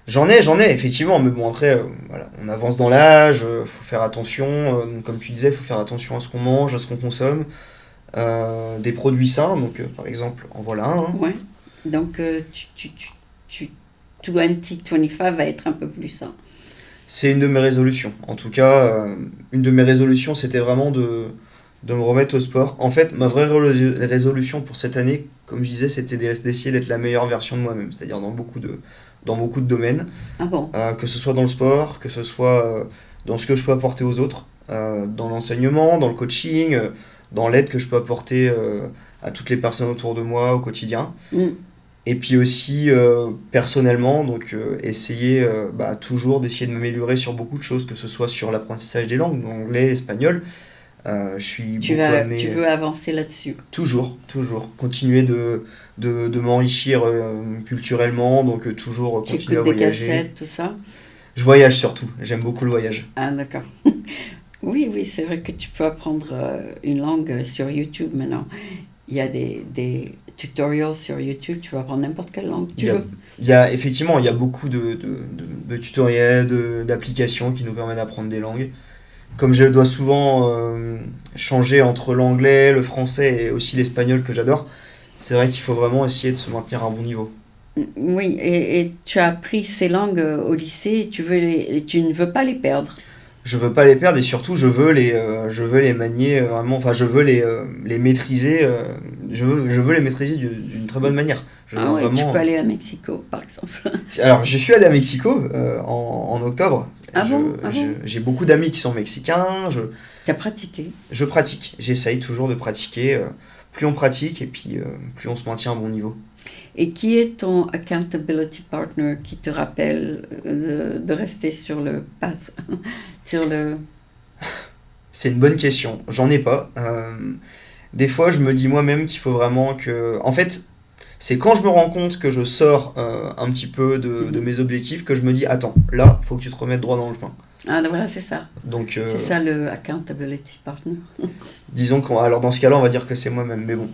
B: J'en ai, effectivement, mais bon, après, voilà, on avance dans l'âge, faut faire attention, donc comme tu disais, faut faire attention à ce qu'on mange, à ce qu'on consomme, des produits sains, donc par exemple, en voilà un, hein.
A: Ouais. Donc tu 2025 va être un peu plus ça.
B: C'est une de mes résolutions. En tout cas, une de mes résolutions, c'était vraiment de me remettre au sport. En fait, ma vraie résolution pour cette année, comme je disais, c'était d'essayer d'être la meilleure version de moi-même, c'est-à-dire dans beaucoup de domaines.
A: Ah bon?
B: Que ce soit dans le sport, que ce soit dans ce que je peux apporter aux autres, dans l'enseignement, dans le coaching, dans l'aide que je peux apporter à toutes les personnes autour de moi au quotidien.
A: Mm.
B: Et puis aussi personnellement, donc essayer toujours d'essayer de m'améliorer sur beaucoup de choses, que ce soit sur l'apprentissage des langues, l'anglais, l'espagnol. Je suis beaucoup
A: Tu
B: amené,
A: veux avancer là-dessus.
B: toujours, toujours, continuer de m'enrichir culturellement, donc toujours
A: Tu
B: continuer à
A: écoutes des
B: voyager.
A: cassettes, tout ça?
B: Je voyage surtout, j'aime beaucoup le voyage.
A: Ah d'accord. Oui, oui, c'est vrai que tu peux apprendre une langue sur YouTube maintenant. Il y a des tutorials sur YouTube, tu peux apprendre n'importe quelle langue
B: Il
A: tu
B: y a,
A: veux.
B: effectivement, il y a beaucoup de tutoriels, d'applications qui nous permettent d'apprendre des langues. Comme je dois souvent changer entre l'anglais, le français et aussi l'espagnol que j'adore, c'est vrai qu'il faut vraiment essayer de se maintenir à un bon niveau.
A: Oui, et tu as appris ces langues au lycée, et tu ne veux pas les perdre.
B: Je veux pas les perdre et surtout je veux les manier vraiment, enfin je veux les maîtriser, je veux les maîtriser d'une très bonne manière. Je veux
A: Ah oui, tu peux
B: vraiment.
A: aller à Mexico, par exemple.
B: Alors je suis allé à Mexico en octobre.
A: Ah bon? Ah bon?
B: J'ai beaucoup d'amis qui sont mexicains.
A: Tu as pratiqué.
B: Je pratique, j'essaye toujours de pratiquer. Plus on pratique et puis plus on se maintient à un bon niveau.
A: Et qui est ton accountability partner qui te rappelle de rester sur le path, sur le...
B: C'est une bonne question. J'en ai pas. Des fois, je me dis moi-même qu'il faut vraiment que. En fait, c'est quand je me rends compte que je sors un petit peu de
A: Mhm.
B: mes objectifs que je me dis attends, là, faut que tu te remettes droit dans le chemin.
A: Ah, voilà, c'est ça.
B: Donc,
A: C'est ça le accountability partner.
B: disons alors dans ce cas-là, on va dire que c'est moi-même. Mais bon,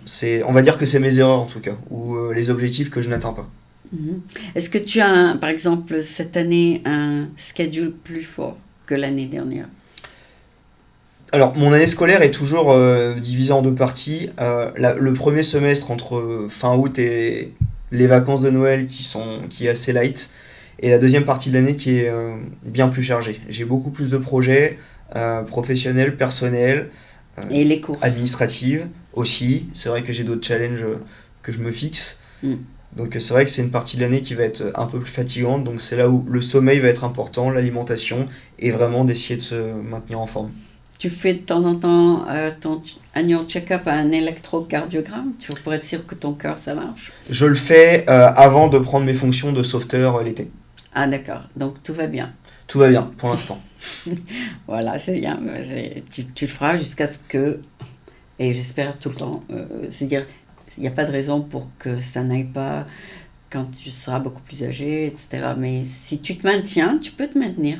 B: on va dire que c'est mes erreurs en tout cas, ou les objectifs que je n'atteins pas.
A: Mhm. Est-ce que tu as, par exemple, cette année, un schedule plus fort que l'année dernière?
B: Alors, mon année scolaire est toujours divisée en deux parties. Le premier semestre entre fin août et les vacances de Noël qui est assez light. Et la deuxième partie de l'année qui est bien plus chargée. J'ai beaucoup plus de projets professionnels, personnels, euh,
A: Et les cours?
B: administratifs aussi. C'est vrai que j'ai d'autres challenges que je me fixe.
A: Mm.
B: Donc c'est vrai que c'est une partie de l'année qui va être un peu plus fatigante. Donc c'est là où le sommeil va être important, l'alimentation, et vraiment d'essayer de se maintenir en forme.
A: Tu fais de temps en temps ton annual check-up à un électrocardiogramme pour être sûr que ton cœur, ça marche?
B: Je le fais avant de prendre mes fonctions de sauveteur l'été.
A: Ah, d'accord. Donc, tout va bien.
B: Tout va bien pour l'instant.
A: Voilà, c'est bien. Tu le feras jusqu'à ce que, et j'espère tout le temps, c'est-à-dire, il n'y a pas de raison pour que ça n'aille pas quand tu seras beaucoup plus âgé, etc. Mais si tu te maintiens, tu peux te maintenir.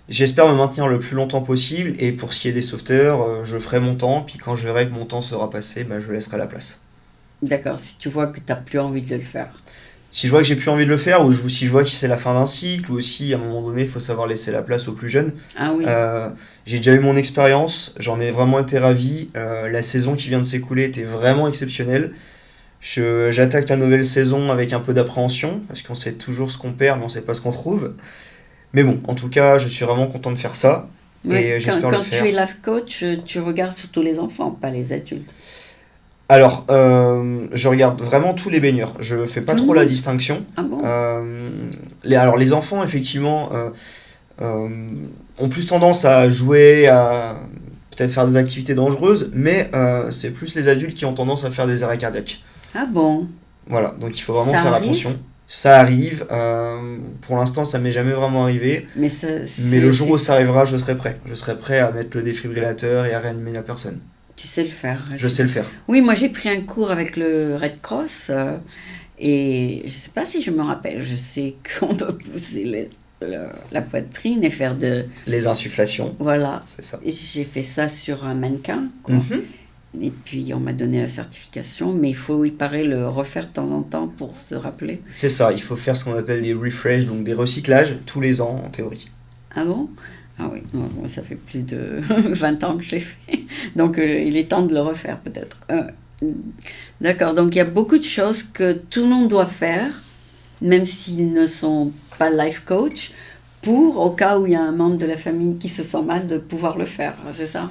B: J'espère me maintenir le plus longtemps possible et pour ce qui est des sauveteurs, je ferai mon temps, puis quand je verrai que mon temps sera passé, je laisserai la place.
A: D'accord, si tu vois que tu n'as plus envie de le faire.
B: Si je vois que j'ai plus envie de le faire, ou si je vois que c'est la fin d'un cycle, ou aussi à un moment donné, il faut savoir laisser la place aux plus jeunes.
A: Ah oui,
B: Euh, j'ai déjà eu mon expérience, j'en ai vraiment été ravi. La saison qui vient de s'écouler était vraiment exceptionnelle. J'attaque la nouvelle saison avec un peu d'appréhension, parce qu'on sait toujours ce qu'on perd, mais on sait pas ce qu'on trouve. Mais bon, en tout cas, je suis vraiment content de faire ça
A: Oui,
B: et j'espère le
A: quand
B: faire.
A: tu es life coach, tu regardes surtout les enfants, pas les adultes.
B: Alors, je regarde vraiment tous les baigneurs. Je fais pas
A: Tout le
B: trop la
A: monde?
B: distinction.
A: Ah bon?
B: Euh, alors, les enfants, effectivement, euh, ont plus tendance à jouer, à peut-être faire des activités dangereuses, mais c'est plus les adultes qui ont tendance à faire des arrêts cardiaques.
A: Ah bon?
B: Voilà, donc il faut vraiment
A: Ça
B: faire
A: arrive?
B: attention. Ça arrive. Pour l'instant, ça m'est jamais vraiment arrivé.
A: Mais
B: Mais le jour où ça arrivera, je serai prêt. Je serai prêt à mettre le défibrillateur et à réanimer la personne.
A: tu sais le faire.
B: Je sais le faire.
A: Oui, moi j'ai pris un cours avec le Red Cross et je sais pas si je me rappelle. Je sais qu'on doit pousser la poitrine et faire de...
B: Les insufflations,
A: Voilà.
B: c'est ça.
A: Et j'ai fait ça sur un mannequin, quoi.
B: Mhm.
A: Et puis on m'a donné la certification, mais il faut, il paraît, le refaire de temps en temps pour se rappeler.
B: C'est ça, il faut faire ce qu'on appelle des refresh, donc des recyclages, tous les ans en théorie.
A: Ah bon? Ah oui, non, moi, ça fait plus de 20 ans que je l'ai fait. Donc il est temps de le refaire peut-être. D'accord, donc il y a beaucoup de choses que tout le monde doit faire, même s'ils ne sont pas life coach, pour, au cas où il y a un membre de la famille qui se sent mal, de pouvoir le faire, c'est ça?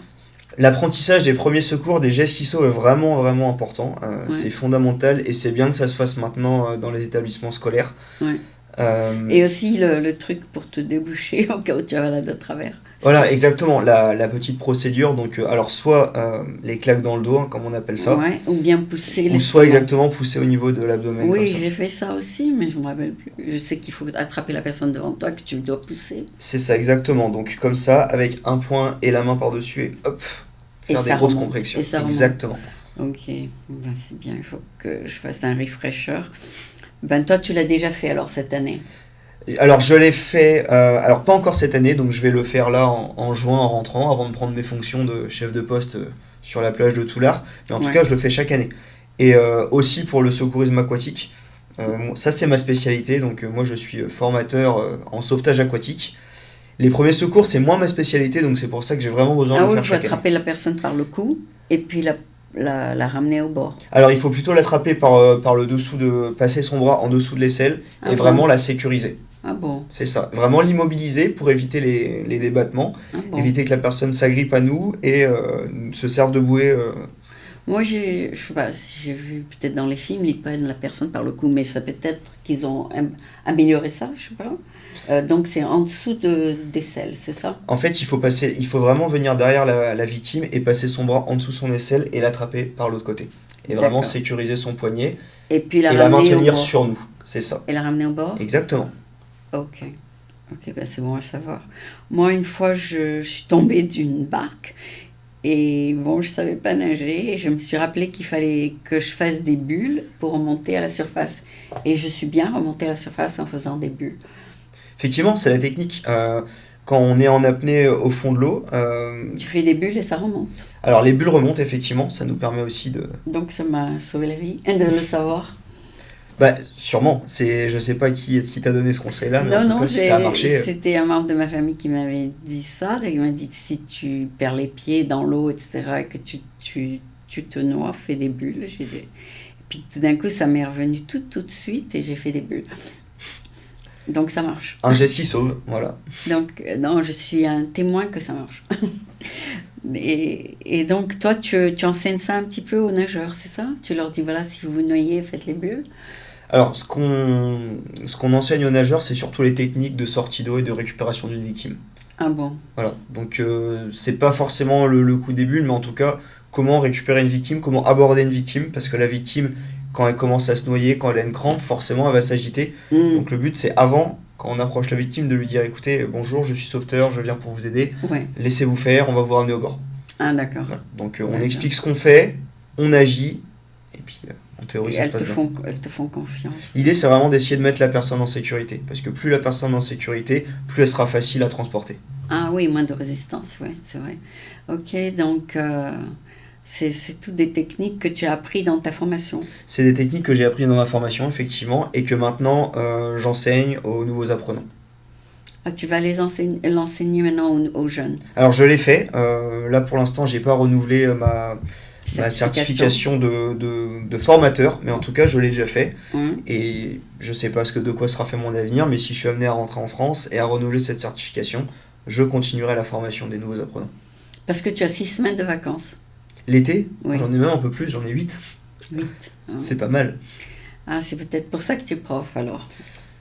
B: L'apprentissage des premiers secours, des gestes qui sauvent est vraiment vraiment important.
A: Ouais,
B: C'est fondamental et c'est bien que ça se fasse maintenant dans les établissements scolaires.
A: ouais.
B: Euh,
A: Et aussi le truc pour te déboucher au cas où tu as la de travers. C'est
B: voilà,
A: ça?
B: exactement, la petite procédure. Donc, alors, soit les claques dans le dos, hein, comme on appelle ça,
A: Ouais, ou bien pousser
B: ou soit
A: l'estomac.
B: exactement pousser au niveau de l'abdomen, comme
A: Oui,
B: ça.
A: j'ai fait ça aussi, mais je ne me rappelle plus. Je sais qu'il faut attraper la personne devant toi, que tu dois pousser.
B: C'est ça, exactement. Donc, comme ça, avec un poing et la main par-dessus, et hop,
A: Et
B: faire des
A: ça
B: grosses
A: remonte.
B: compressions.
A: Et ça remonte.
B: Exactement.
A: Ok, ben, c'est bien, il faut que je fasse un refresher. Ben toi, tu l'as déjà fait alors cette année.
B: Alors je l'ai fait, alors pas encore cette année, donc je vais le faire là en juin en rentrant, avant de prendre mes fonctions de chef de poste sur la plage de Toulard. Mais en tout
A: Ouais.
B: cas, je le fais chaque année. Et aussi pour le secourisme aquatique. Ça c'est ma spécialité, donc moi je suis formateur en sauvetage aquatique. Les premiers secours c'est moins ma spécialité, donc c'est pour ça que j'ai vraiment besoin
A: Ah
B: de le
A: oui,
B: faire
A: il faut
B: chaque année.
A: attraper la personne par le cou et puis la ramener au bord.
B: Alors il faut plutôt l'attraper par le dessous passer son bras en dessous de l'aisselle
A: Ah
B: et
A: bon?
B: vraiment la sécuriser.
A: Ah bon?
B: C'est ça, vraiment l'immobiliser pour éviter les débattements,
A: Ah bon?
B: éviter que la personne s'agrippe à nous et se serve de bouée.
A: Moi, je sais pas si j'ai vu peut-être dans les films, ils prennent la personne par le cou, mais ça peut être qu'ils ont amélioré ça, je sais pas. Donc c'est en dessous des selles, c'est ça?
B: En fait, il faut vraiment venir derrière la victime et passer son bras en dessous de son aisselle et l'attraper par l'autre côté. Et vraiment
A: D'accord.
B: sécuriser son poignet
A: Et puis la
B: et la
A: ramener au
B: maintenir
A: bord.
B: sur nous. C'est ça.
A: Et la ramener au bord?
B: Exactement.
A: Ok. Ok, ben c'est bon à savoir. Moi, une fois, je suis tombée d'une barque et bon, je savais pas nager et je me suis rappelé qu'il fallait que je fasse des bulles pour remonter à la surface. Et je suis bien remontée à la surface en faisant des bulles.
B: Effectivement, c'est la technique. Quand on est en apnée au fond de l'eau,
A: Tu fais des bulles et ça remonte.
B: alors les bulles remontent effectivement, ça nous permet aussi de...
A: Donc ça m'a sauvé la vie de le savoir.
B: Bah sûrement, je sais pas qui t'a donné ce conseil-là, mais en
A: Non,
B: tout
A: non,
B: cas si ça a marché...
A: c'était un membre de ma famille qui m'avait dit ça. Il m'a dit si tu perds les pieds dans l'eau, etc., et que tu te noies, fais des bulles. Et puis tout d'un coup, ça m'est revenu tout de suite et j'ai fait des bulles. Donc ça marche.
B: Un geste qui sauve, voilà.
A: Donc non, je suis un témoin que ça marche. Et donc toi, tu enseignes ça un petit peu aux nageurs, c'est ça? Tu leur dis voilà, si vous vous noyez, faites les bulles.
B: Alors, ce qu'on enseigne aux nageurs, c'est surtout les techniques de sortie d'eau et de récupération d'une victime.
A: Ah bon?
B: Voilà. Donc, c'est pas forcément le coup des bulles, mais en tout cas, comment récupérer une victime, comment aborder une victime, parce que la victime, quand elle commence à se noyer, quand elle a une crampe, forcément, elle va s'agiter.
A: Hmm,
B: Donc, le but, c'est avant, quand on approche la victime, de lui dire écoutez, bonjour, je suis sauveteur, je viens pour vous aider,
A: ouais.
B: laissez-vous faire, on va vous ramener au bord.
A: Ah d'accord.
B: Voilà. Donc, on
A: D'accord.
B: explique ce qu'on fait, on agit, et puis, en théorie,
A: Et
B: ça se passe bien.
A: elles te font confiance.
B: L'idée, c'est vraiment d'essayer de mettre la personne en sécurité. Parce que plus la personne est en sécurité, plus elle sera facile à transporter.
A: Ah oui, moins de résistance, ouais, c'est vrai. Ok, donc c'est toutes des techniques que tu as appris dans ta formation.
B: C'est des techniques que j'ai apprises dans ma formation, effectivement, et que maintenant, j'enseigne aux nouveaux apprenants.
A: Ah, tu vas l'enseigner maintenant aux jeunes.
B: Alors, je l'ai fait. Là, pour l'instant, j'ai pas renouvelé ma certification de formateur, mais en tout cas, je l'ai déjà fait.
A: Hein.
B: Et je sais pas de quoi sera fait mon avenir, mais si je suis amené à rentrer en France et à renouveler cette certification, je continuerai la formation des nouveaux apprenants.
A: Parce que tu as 6 semaines de vacances.
B: L'été,
A: Oui.
B: j'en ai même un peu plus, j'en ai 8.
A: 8. Hein.
B: C'est pas mal.
A: Ah, c'est peut-être pour ça que tu es prof alors.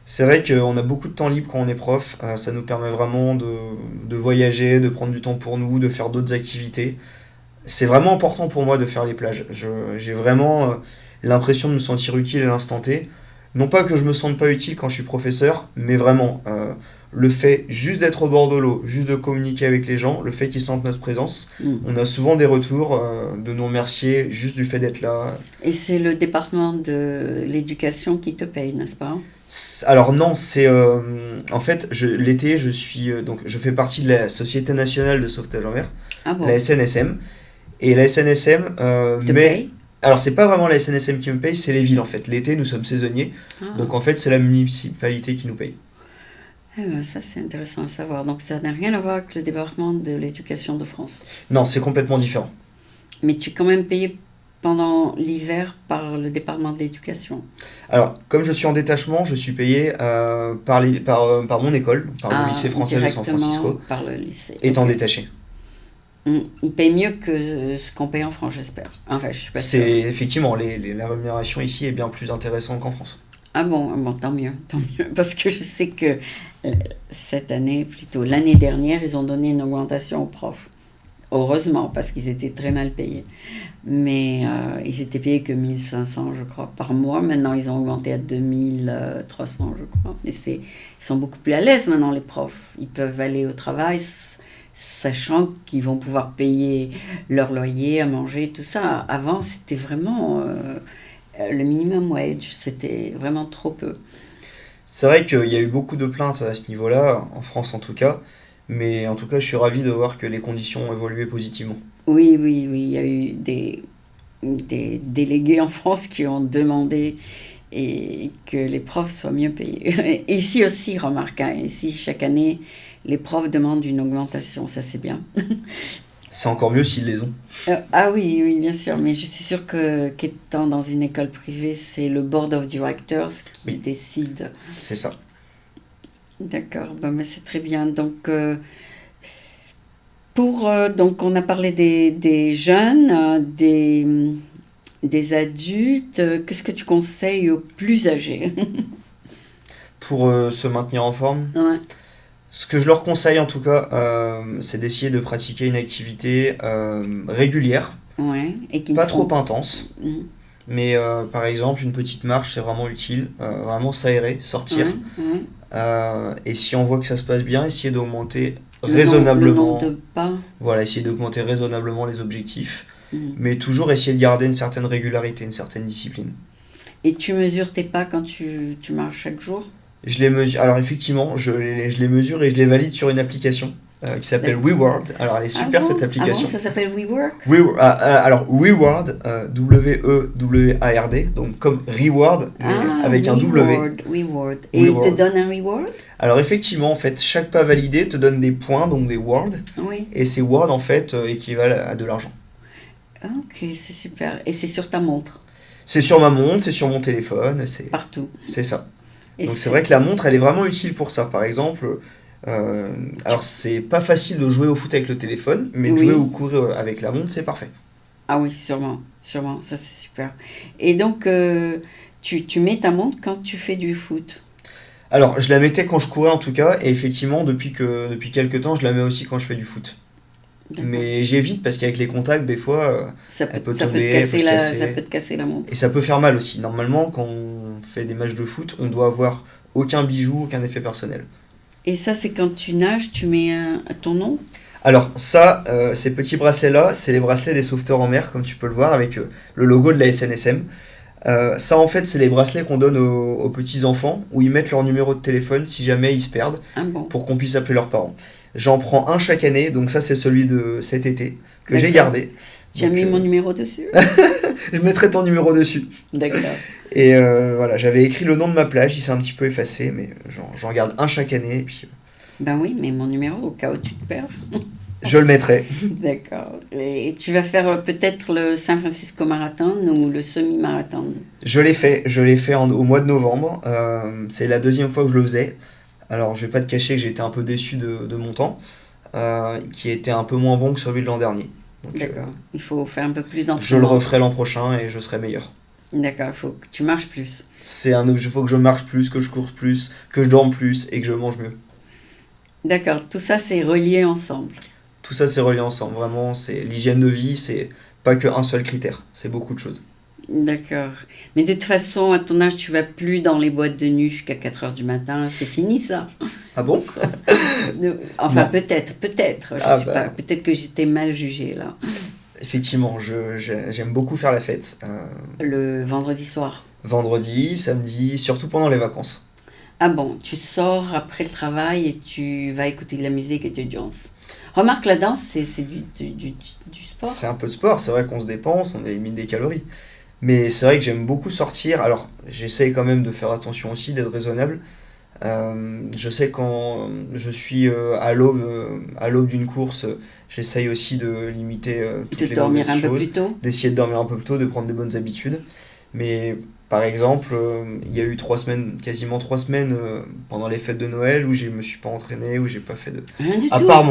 B: C'est vrai qu'on a beaucoup de temps libre quand on est prof. Ça nous permet vraiment de voyager, de prendre du temps pour nous, de faire d'autres activités. C'est vraiment important pour moi de faire les plages. J'ai vraiment l'impression de me sentir utile à l'instant T. Non pas que je me sente pas utile quand je suis professeur, mais vraiment, le fait juste d'être au bord de l'eau, juste de communiquer avec les gens, le fait qu'ils sentent notre présence, on a souvent des retours de nous remercier juste du fait d'être là.
A: Et c'est le département de l'éducation qui te paye, n'est-ce pas?
B: Alors non, c'est en fait l'été donc je fais partie de la Société nationale de sauvetage en mer,
A: Ah bon?
B: la SNSM, et la SNSM
A: Te paye?
B: alors c'est pas vraiment la SNSM qui me paye, c'est les villes en fait. L'été nous sommes saisonniers,
A: Ah.
B: donc en fait c'est la municipalité qui nous paye.
A: Eh ben, ça c'est intéressant à savoir. Donc ça n'a rien à voir avec le département de l'éducation de France.
B: Non, c'est complètement différent.
A: Mais tu es quand même payé pendant l'hiver par le département de l'éducation.
B: Alors comme je suis en détachement, je suis payé par mon école, par le lycée français de San
A: directement
B: Francisco,
A: par le lycée.
B: étant
A: Ok.
B: détaché.
A: Il paye mieux que ce qu'on paye en France, j'espère. Enfin, je suis pas sûre.
B: C'est effectivement la rémunération ici est bien plus intéressante qu'en France.
A: Ah bon, bon, tant mieux, tant mieux. Parce que je sais que cette année, plutôt l'année dernière, ils ont donné une augmentation aux profs. Heureusement, parce qu'ils étaient très mal payés. Mais ils étaient payés que 1500, je crois, par mois. Maintenant, ils ont augmenté à 2300, je crois. Mais ils sont beaucoup plus à l'aise maintenant, les profs. Ils peuvent aller au travail sachant qu'ils vont pouvoir payer leur loyer, à manger, tout ça. Avant, c'était vraiment le minimum wage. C'était vraiment trop peu.
B: C'est vrai qu'il y a eu beaucoup de plaintes à ce niveau-là, en France en tout cas, mais en tout cas je suis ravi de voir que les conditions ont évolué positivement.
A: Oui, oui, oui. Il y a eu des délégués en France qui ont demandé et que les profs soient mieux payés. Ici aussi, remarque, hein, ici, chaque année, les profs demandent une augmentation, ça c'est bien.
B: C'est encore mieux s'ils les ont.
A: Ah oui, oui, bien sûr, mais je suis sûre qu'étant dans une école privée, c'est le board of directors qui
B: Oui.
A: décide.
B: C'est ça.
A: D'accord, ben, mais c'est très bien. Donc, donc on a parlé des jeunes, des adultes. Qu'est-ce que tu conseilles aux plus âgés?
B: Pour se maintenir en forme,
A: Ouais,
B: ce que je leur conseille en tout cas, c'est d'essayer de pratiquer une activité régulière,
A: ouais. Et qui ne
B: pas
A: font.
B: trop intense, mais par exemple une petite marche c'est vraiment utile, vraiment s'aérer, sortir.
A: Ouais, ouais.
B: Et si on voit que ça se passe bien, essayer d'augmenter
A: Le
B: raisonnablement,
A: nombre de pas.
B: voilà, essayer d'augmenter raisonnablement les objectifs,
A: Mm.
B: mais toujours essayer de garder une certaine régularité, une certaine discipline.
A: Et tu mesures tes pas quand tu marches chaque jour?
B: Je les mesure, alors effectivement, je les mesure et je les valide sur une application qui s'appelle WeWard. Alors elle est super
A: Ah bon?
B: cette application.
A: Ah bon, ça s'appelle WeWork?
B: Alors WeWard, WEWARD, donc comme reward, mais avec un W.
A: Reward. Et il te
B: Reward.
A: donne un reward?
B: Alors effectivement, en fait, chaque pas validé te donne des points, donc des words,
A: Oui.
B: et ces words en fait équivalent à de l'argent.
A: Ok, c'est super. Et c'est sur ta montre,
B: C'est sur ma montre, c'est sur mon téléphone,
A: partout.
B: c'est ça.
A: Et
B: Donc c'est vrai que la montre, elle est vraiment utile pour ça. Par exemple, alors c'est pas facile de jouer au foot avec le téléphone, mais de
A: Oui.
B: jouer ou courir avec la montre, c'est parfait.
A: Ah oui, sûrement, sûrement, ça c'est super. Et donc, tu mets ta montre quand tu fais du foot.
B: Alors je la mettais quand je courais en tout cas, et effectivement depuis quelques temps, je la mets aussi quand je fais du foot.
A: D'accord.
B: Mais j'évite parce qu'avec les contacts, des fois, elle peut
A: ça peut
B: tomber,
A: te
B: elle peut
A: casser
B: se casser.
A: ça peut te casser la montre.
B: Et ça peut faire mal aussi. Normalement, quand on fait des matchs de foot, on doit avoir aucun bijou, aucun effet personnel.
A: Et ça, c'est quand tu nages, tu mets ton nom?
B: Alors ça, ces petits bracelets-là, c'est les bracelets des sauveteurs en mer, comme tu peux le voir, avec le logo de la SNSM. Ça, en fait, c'est les bracelets qu'on donne aux petits-enfants, où ils mettent leur numéro de téléphone si jamais ils se perdent,
A: Ah bon.
B: pour qu'on puisse appeler leurs parents. J'en prends un chaque année, donc ça, c'est celui de cet été, que j'ai
A: D'accord.
B: gardé.
A: Tu as
B: Donc,
A: mis mon numéro dessus?
B: je mettrai ton numéro dessus.
A: D'accord.
B: Et voilà, j'avais écrit le nom de ma plage, il s'est un petit peu effacé, mais j'en garde un chaque année. Et puis,
A: Ben oui, mais mon numéro, au cas où tu te perds.
B: Je le mettrai.
A: D'accord. Et tu vas faire peut-être le San Francisco Marathon ou le semi-marathon?
B: Je l'ai fait au mois de novembre. C'est la deuxième fois que je le faisais. Alors, je vais pas te cacher que j'ai été un peu déçu de mon temps, qui était un peu moins bon que celui de l'an dernier. Donc,
A: D'accord. Il faut faire un peu plus
B: je le
A: d'entraînement.
B: referai l'an prochain et je serai meilleur.
A: D'accord, il faut que tu marches plus.
B: Il faut que je marche plus, que je cours plus, que je dorme plus et que je mange mieux.
A: D'accord, tout ça c'est relié ensemble.
B: Tout ça, c'est relié ensemble. Vraiment, c'est l'hygiène de vie, c'est pas qu'un seul critère. C'est beaucoup de choses.
A: D'accord. Mais de toute façon, à ton âge, tu vas plus dans les boîtes de nuit jusqu'à 4 heures du matin. C'est fini ça.
B: Ah bon?
A: Enfin,
B: Non.
A: peut-être.
B: Ah
A: Je suis
B: bah,
A: pas. Peut-être que j'étais mal jugée là.
B: effectivement, j'aime beaucoup faire la fête.
A: Le vendredi soir.
B: Vendredi, samedi, surtout pendant les vacances.
A: Ah bon, tu sors après le travail et tu vas écouter de la musique et tu danses. Remarque, la danse, c'est du sport.
B: C'est un peu de sport, c'est vrai qu'on se dépense, on élimine des calories. Mais c'est vrai que j'aime beaucoup sortir. Alors, j'essaye quand même de faire attention aussi, d'être raisonnable. Je sais quand je suis à l'aube d'une course, j'essaye aussi de limiter toutes
A: De
B: les
A: dormir
B: mauvaises
A: un peu
B: choses,
A: plus tôt.
B: d'essayer de dormir un peu plus tôt, de prendre des bonnes habitudes. Mais par exemple, il y a eu 3 semaines, quasiment 3 semaines pendant les fêtes de Noël où je me suis pas entraîné, où j'ai pas fait de.
A: Rien du
B: À
A: tout.
B: part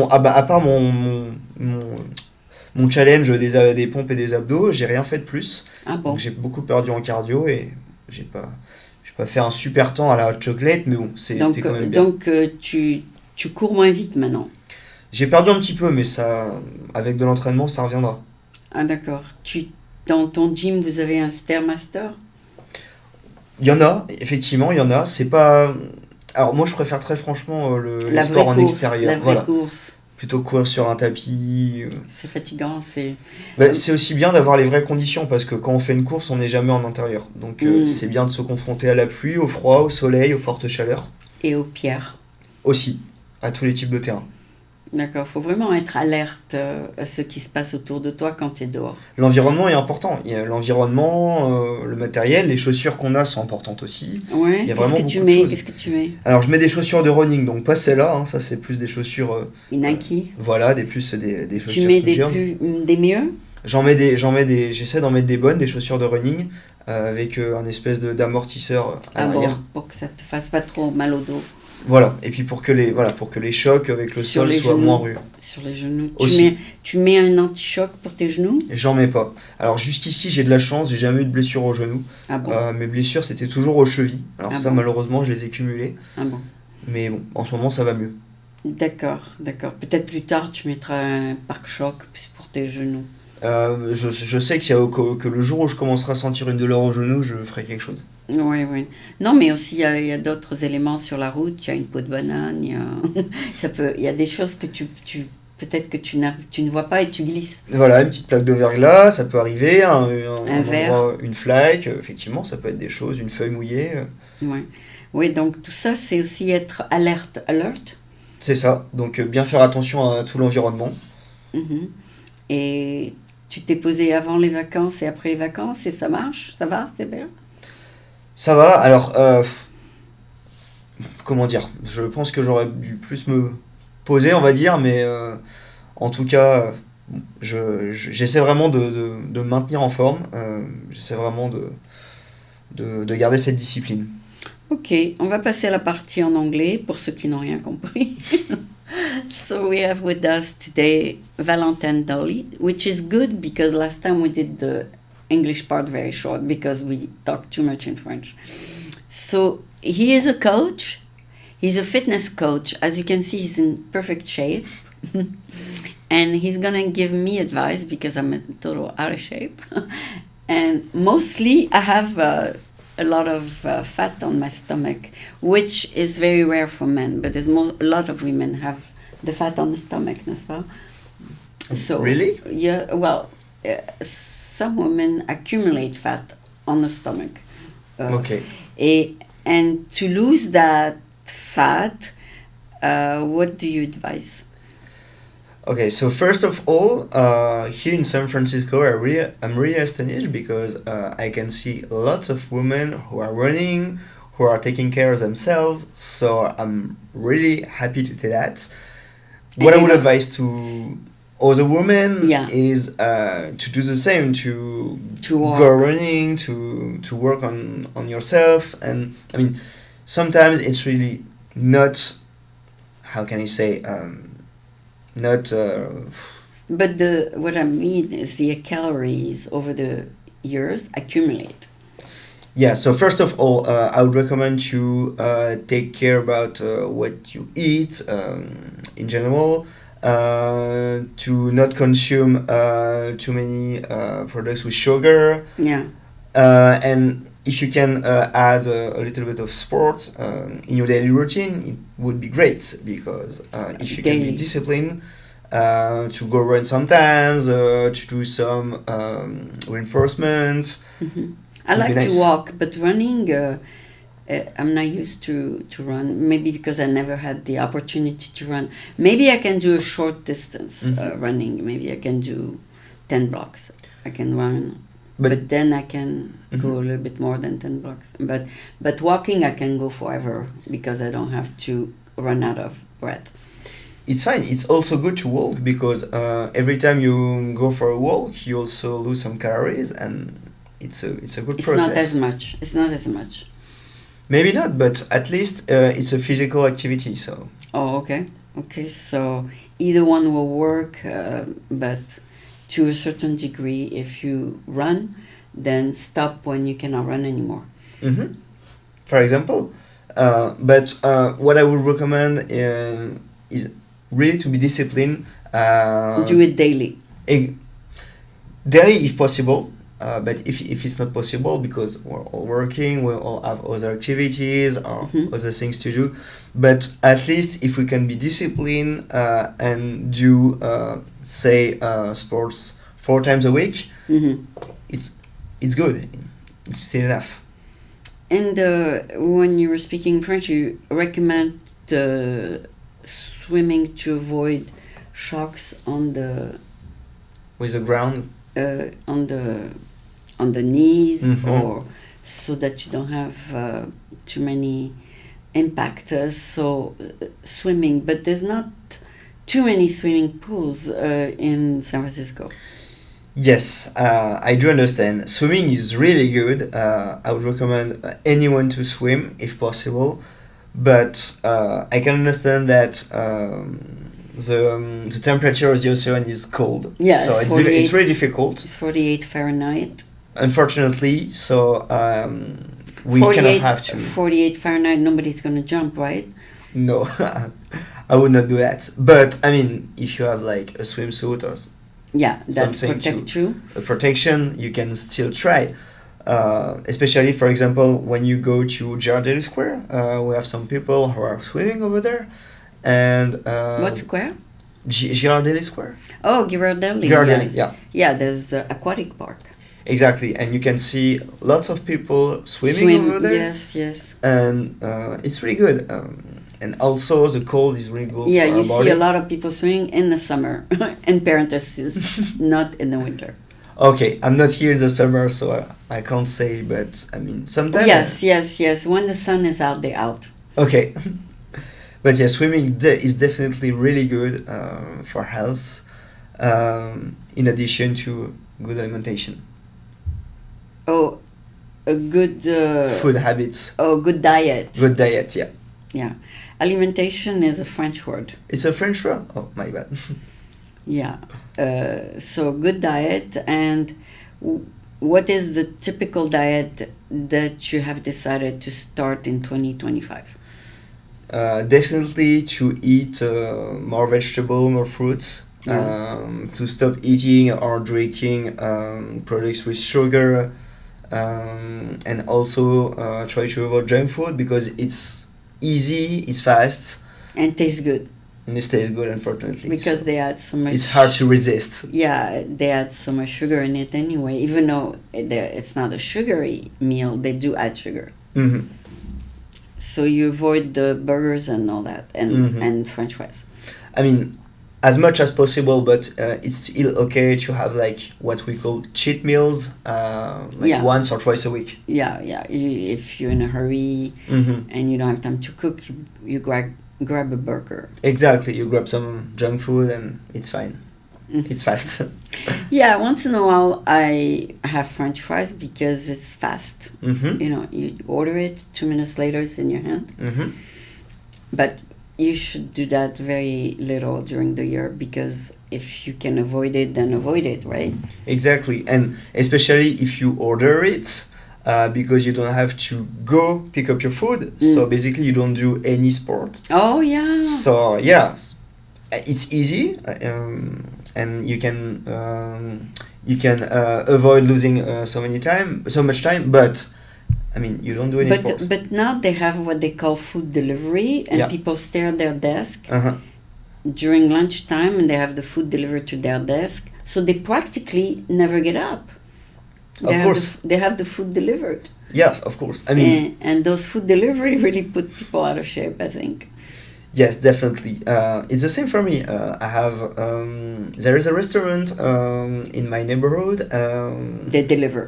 B: mon challenge des pompes et des abdos, j'ai rien fait de plus.
A: Ah
B: Donc
A: bon.
B: j'ai beaucoup perdu en cardio et j'ai pas, j'ai pas fait un super temps à la hot chocolate, mais bon, c'était
A: Donc,
B: quand même bien.
A: tu cours moins vite maintenant.
B: J'ai perdu un petit peu, mais ça, avec de l'entraînement, ça reviendra.
A: Ah d'accord. Dans ton gym, vous avez un Stairmaster?
B: Il y en a, effectivement, il y en a. C'est pas. Alors moi, je préfère très franchement les
A: La vraie
B: sports en
A: course.
B: extérieur.
A: La vraie
B: Voilà.
A: course.
B: Plutôt que courir sur un tapis.
A: C'est fatigant.
B: Bah, c'est aussi bien d'avoir les vraies conditions parce que quand on fait une course, on n'est jamais en intérieur. Donc
A: Hmm.
B: c'est bien de se confronter à la pluie, au froid, au soleil, aux fortes chaleurs.
A: Et aux pierres.
B: Aussi, à tous les types de terrains.
A: D'accord. Il faut vraiment être alerte à ce qui se passe autour de toi quand tu es dehors.
B: L'environnement est important. Il y a l'environnement, le matériel, les chaussures qu'on a sont importantes aussi. Il
A: Ouais.
B: y a
A: Qu'est-ce
B: vraiment
A: que tu
B: beaucoup de
A: mets?
B: choses.
A: Qu'est-ce que tu mets?
B: Alors je mets des chaussures de running, donc pas celles-là, hein, ça c'est plus des chaussures,
A: Une Nike?
B: voilà, des
A: Tu
B: chaussures
A: mets des
B: sneakers.
A: des mieux?
B: J'essaie d'en mettre des bonnes, des chaussures de running, avec un espèce d'amortisseur à
A: Ah bon,
B: l'arrière.
A: pour que ça te fasse pas trop mal au dos.
B: Voilà, et puis pour que les chocs avec le
A: Sur
B: sol
A: les
B: soient
A: genoux.
B: moins rudes.
A: Sur les genoux.
B: Aussi.
A: Tu mets un anti-choc pour tes genoux?
B: J'en mets pas. Alors jusqu'ici j'ai de la chance, j'ai jamais eu de blessure au genou.
A: Ah bon.
B: Mes blessures c'était toujours aux chevilles. Alors
A: Ah
B: ça
A: bon.
B: malheureusement je les ai cumulées.
A: Ah bon.
B: Mais bon, en ce moment ça va mieux.
A: D'accord, d'accord. Peut-être plus tard tu mettras un pare-choc pour tes genoux.
B: Je sais que le jour où je commencerai à sentir une douleur au genou, je ferai quelque chose.
A: Oui, oui. Non, mais aussi il y a d'autres éléments sur la route. Il y a une peau de banane. Il y a des choses que peut-être que tu ne vois pas et tu glisses.
B: Voilà, une petite plaque de verglas, ça peut arriver, un
A: Verre.
B: endroit, une flaque, effectivement, ça peut être des choses, une feuille mouillée,
A: Ouais. Oui, donc tout ça, c'est aussi être alerte.
B: c'est ça. Donc bien faire attention à tout l'environnement.
A: Mhm. Et tu t'es posé avant les vacances et après les vacances et ça marche? Ça va? C'est bien?
B: Ça va, alors, comment dire, je pense que j'aurais dû plus me poser, on va dire, mais en tout cas, bon, j'essaie vraiment de me maintenir en forme, j'essaie vraiment de garder cette discipline.
A: Ok, on va passer à la partie en anglais pour ceux qui n'ont rien compris. So we have with us today Valentin Dolly, which is good because last time we did the English part very short because we talked too much in French. So he is a coach. He's a fitness coach. As you can see, he's in perfect shape. And he's gonna give me advice because I'm in total out of shape. And mostly I have a lot of fat on my stomach, which is very rare for men, but a lot of women have the fat on the stomach, n'est-ce pas? So,
B: Really?
A: Yeah, well, some women accumulate fat on the stomach.
B: Okay.
A: And to lose that fat, what do you advise?
B: Okay, so first of all, here in San Francisco, I'm really astonished because I can see lots of women who are running, who are taking care of themselves. So I'm really happy to say that. what
A: And
B: I would
A: you know-
B: advise to other women
A: Yeah.
B: is to do the same, to
A: To walk.
B: go running, to work on yourself. And I mean, sometimes it's really not, how can I say, not
A: But what I mean is the calories over the years accumulate.
B: yeah. So first of all, I would recommend to take care about what you eat in general. To not consume too many products with sugar,
A: Yeah.
B: and if you can add a little bit of sport in your daily routine, it would be great, because if you can be
A: Daily.
B: disciplined to go run sometimes, to do some reinforcement.
A: I
B: Would
A: like
B: be nice.
A: to walk, but running, I'm not used to run. Maybe because I never had the opportunity to run. Maybe I can do a short distance running. Maybe I can do 10 blocks. I can run. But then I can go a little bit more than 10 blocks. But walking, I can go forever because I don't have to run out of breath.
B: It's fine. It's also good to walk, because every time you go for a walk, you also lose some calories, and it's a good
A: It's
B: process.
A: not as much. It's not as much.
B: Maybe not, but at least it's a physical activity. So
A: Oh, okay. Okay, so either one will work, but to a certain degree, if you run, then stop when you cannot run anymore.
B: for example, but what I would recommend is really to be disciplined.
A: Do it daily.
B: Daily if possible. But if it's not possible, because we're all working, we all have other activities or other things to do, but at least if we can be disciplined and do, say, sports 4 times a week, it's good. It's still enough.
A: And when you were speaking French, you recommend swimming to avoid shocks on the
B: With the ground.
A: On the knees,
B: Mhm.
A: or so that you don't have too many impact. So swimming, but there's not too many swimming pools in San Francisco.
B: Yes, I do understand. Swimming is really good. I would recommend anyone to swim if possible, but I can understand that the temperature of the ocean is cold.
A: Yeah,
B: so
A: it's
B: it's
A: 48.
B: really difficult.
A: It's 48 Fahrenheit.
B: Unfortunately, so we
A: 48,
B: cannot have to.
A: 48 Fahrenheit, nobody's going to jump, right?
B: No, I would not do that. But I mean, if you have like a swimsuit or
A: Yeah, that
B: Something
A: protect you.
B: a protection, you can still try. Especially, for example, when you go to Girardelli Square, we have some people who are swimming over there. And
A: What square?
B: Girardelli Square?
A: Oh, Ghirardelli.
B: Girardelli, yeah.
A: Yeah, there's the aquatic park.
B: Exactly, and you can see lots of people swimming over there.
A: Yes, yes.
B: And it's really good. And also, the cold is really good
A: Yeah,
B: for
A: you
B: our body.
A: see a lot of people swimming in the summer, in parentheses, not in the winter.
B: Okay, I'm not here in the summer, so I can't say, but I mean, sometimes.
A: Yes. When the sun is out, they're out.
B: Okay. But yeah, swimming is definitely really good for health, in addition to good alimentation.
A: Oh, a good
B: Food habits.
A: Oh, good diet.
B: Good diet, yeah.
A: Yeah, alimentation is a French word.
B: It's a French word? Oh, my bad.
A: Yeah. So good diet. And what is the typical diet that you have decided to start in 2025?
B: Definitely to eat more vegetable, more fruits.
A: Yeah.
B: To stop eating or drinking products with sugar, and also try to avoid junk food, because it's easy, it's fast,
A: And tastes good
B: and it tastes good, unfortunately.
A: because
B: So
A: they add so much.
B: it's hard to resist.
A: Yeah, they add so much sugar in it anyway. Even though it's not a sugary meal, they do add sugar.
B: Hmm.
A: So you avoid the burgers and all that, and French fries.
B: I mean, as much as possible, but it's still okay to have like what we call cheat meals, like
A: Yeah.
B: once or twice a week.
A: Yeah. If you're in a hurry
B: Hmm.
A: and you don't have time to cook, you grab a burger.
B: Exactly. You grab some junk food and it's fine.
A: Mhm.
B: It's fast.
A: Yeah, once in a while I have French fries because it's fast.
B: Mm-hmm.
A: You know, you order it, 2 minutes later it's in your hand.
B: Mm-hmm.
A: But you should do that very little during the year because if you can avoid it, then avoid it, right?
B: Exactly. And especially if you order it, because you don't have to go pick up your food. So basically, you don't do any sport.
A: Oh, yeah.
B: So yeah, it's easy, and you can avoid losing so much time. But I mean, you don't do any sport.
A: But now they have what they call food delivery, and
B: Yeah.
A: people stay at their desk
B: Uh-huh.
A: during lunchtime, and they have the food delivered to their desk. So they practically never get up.
B: Of course.
A: They have the food delivered.
B: Yes, of course. I mean,
A: And those food delivery really put people out of shape, I think.
B: yes, definitely. It's the same for me. I have there is a restaurant in my neighborhood.
A: They deliver.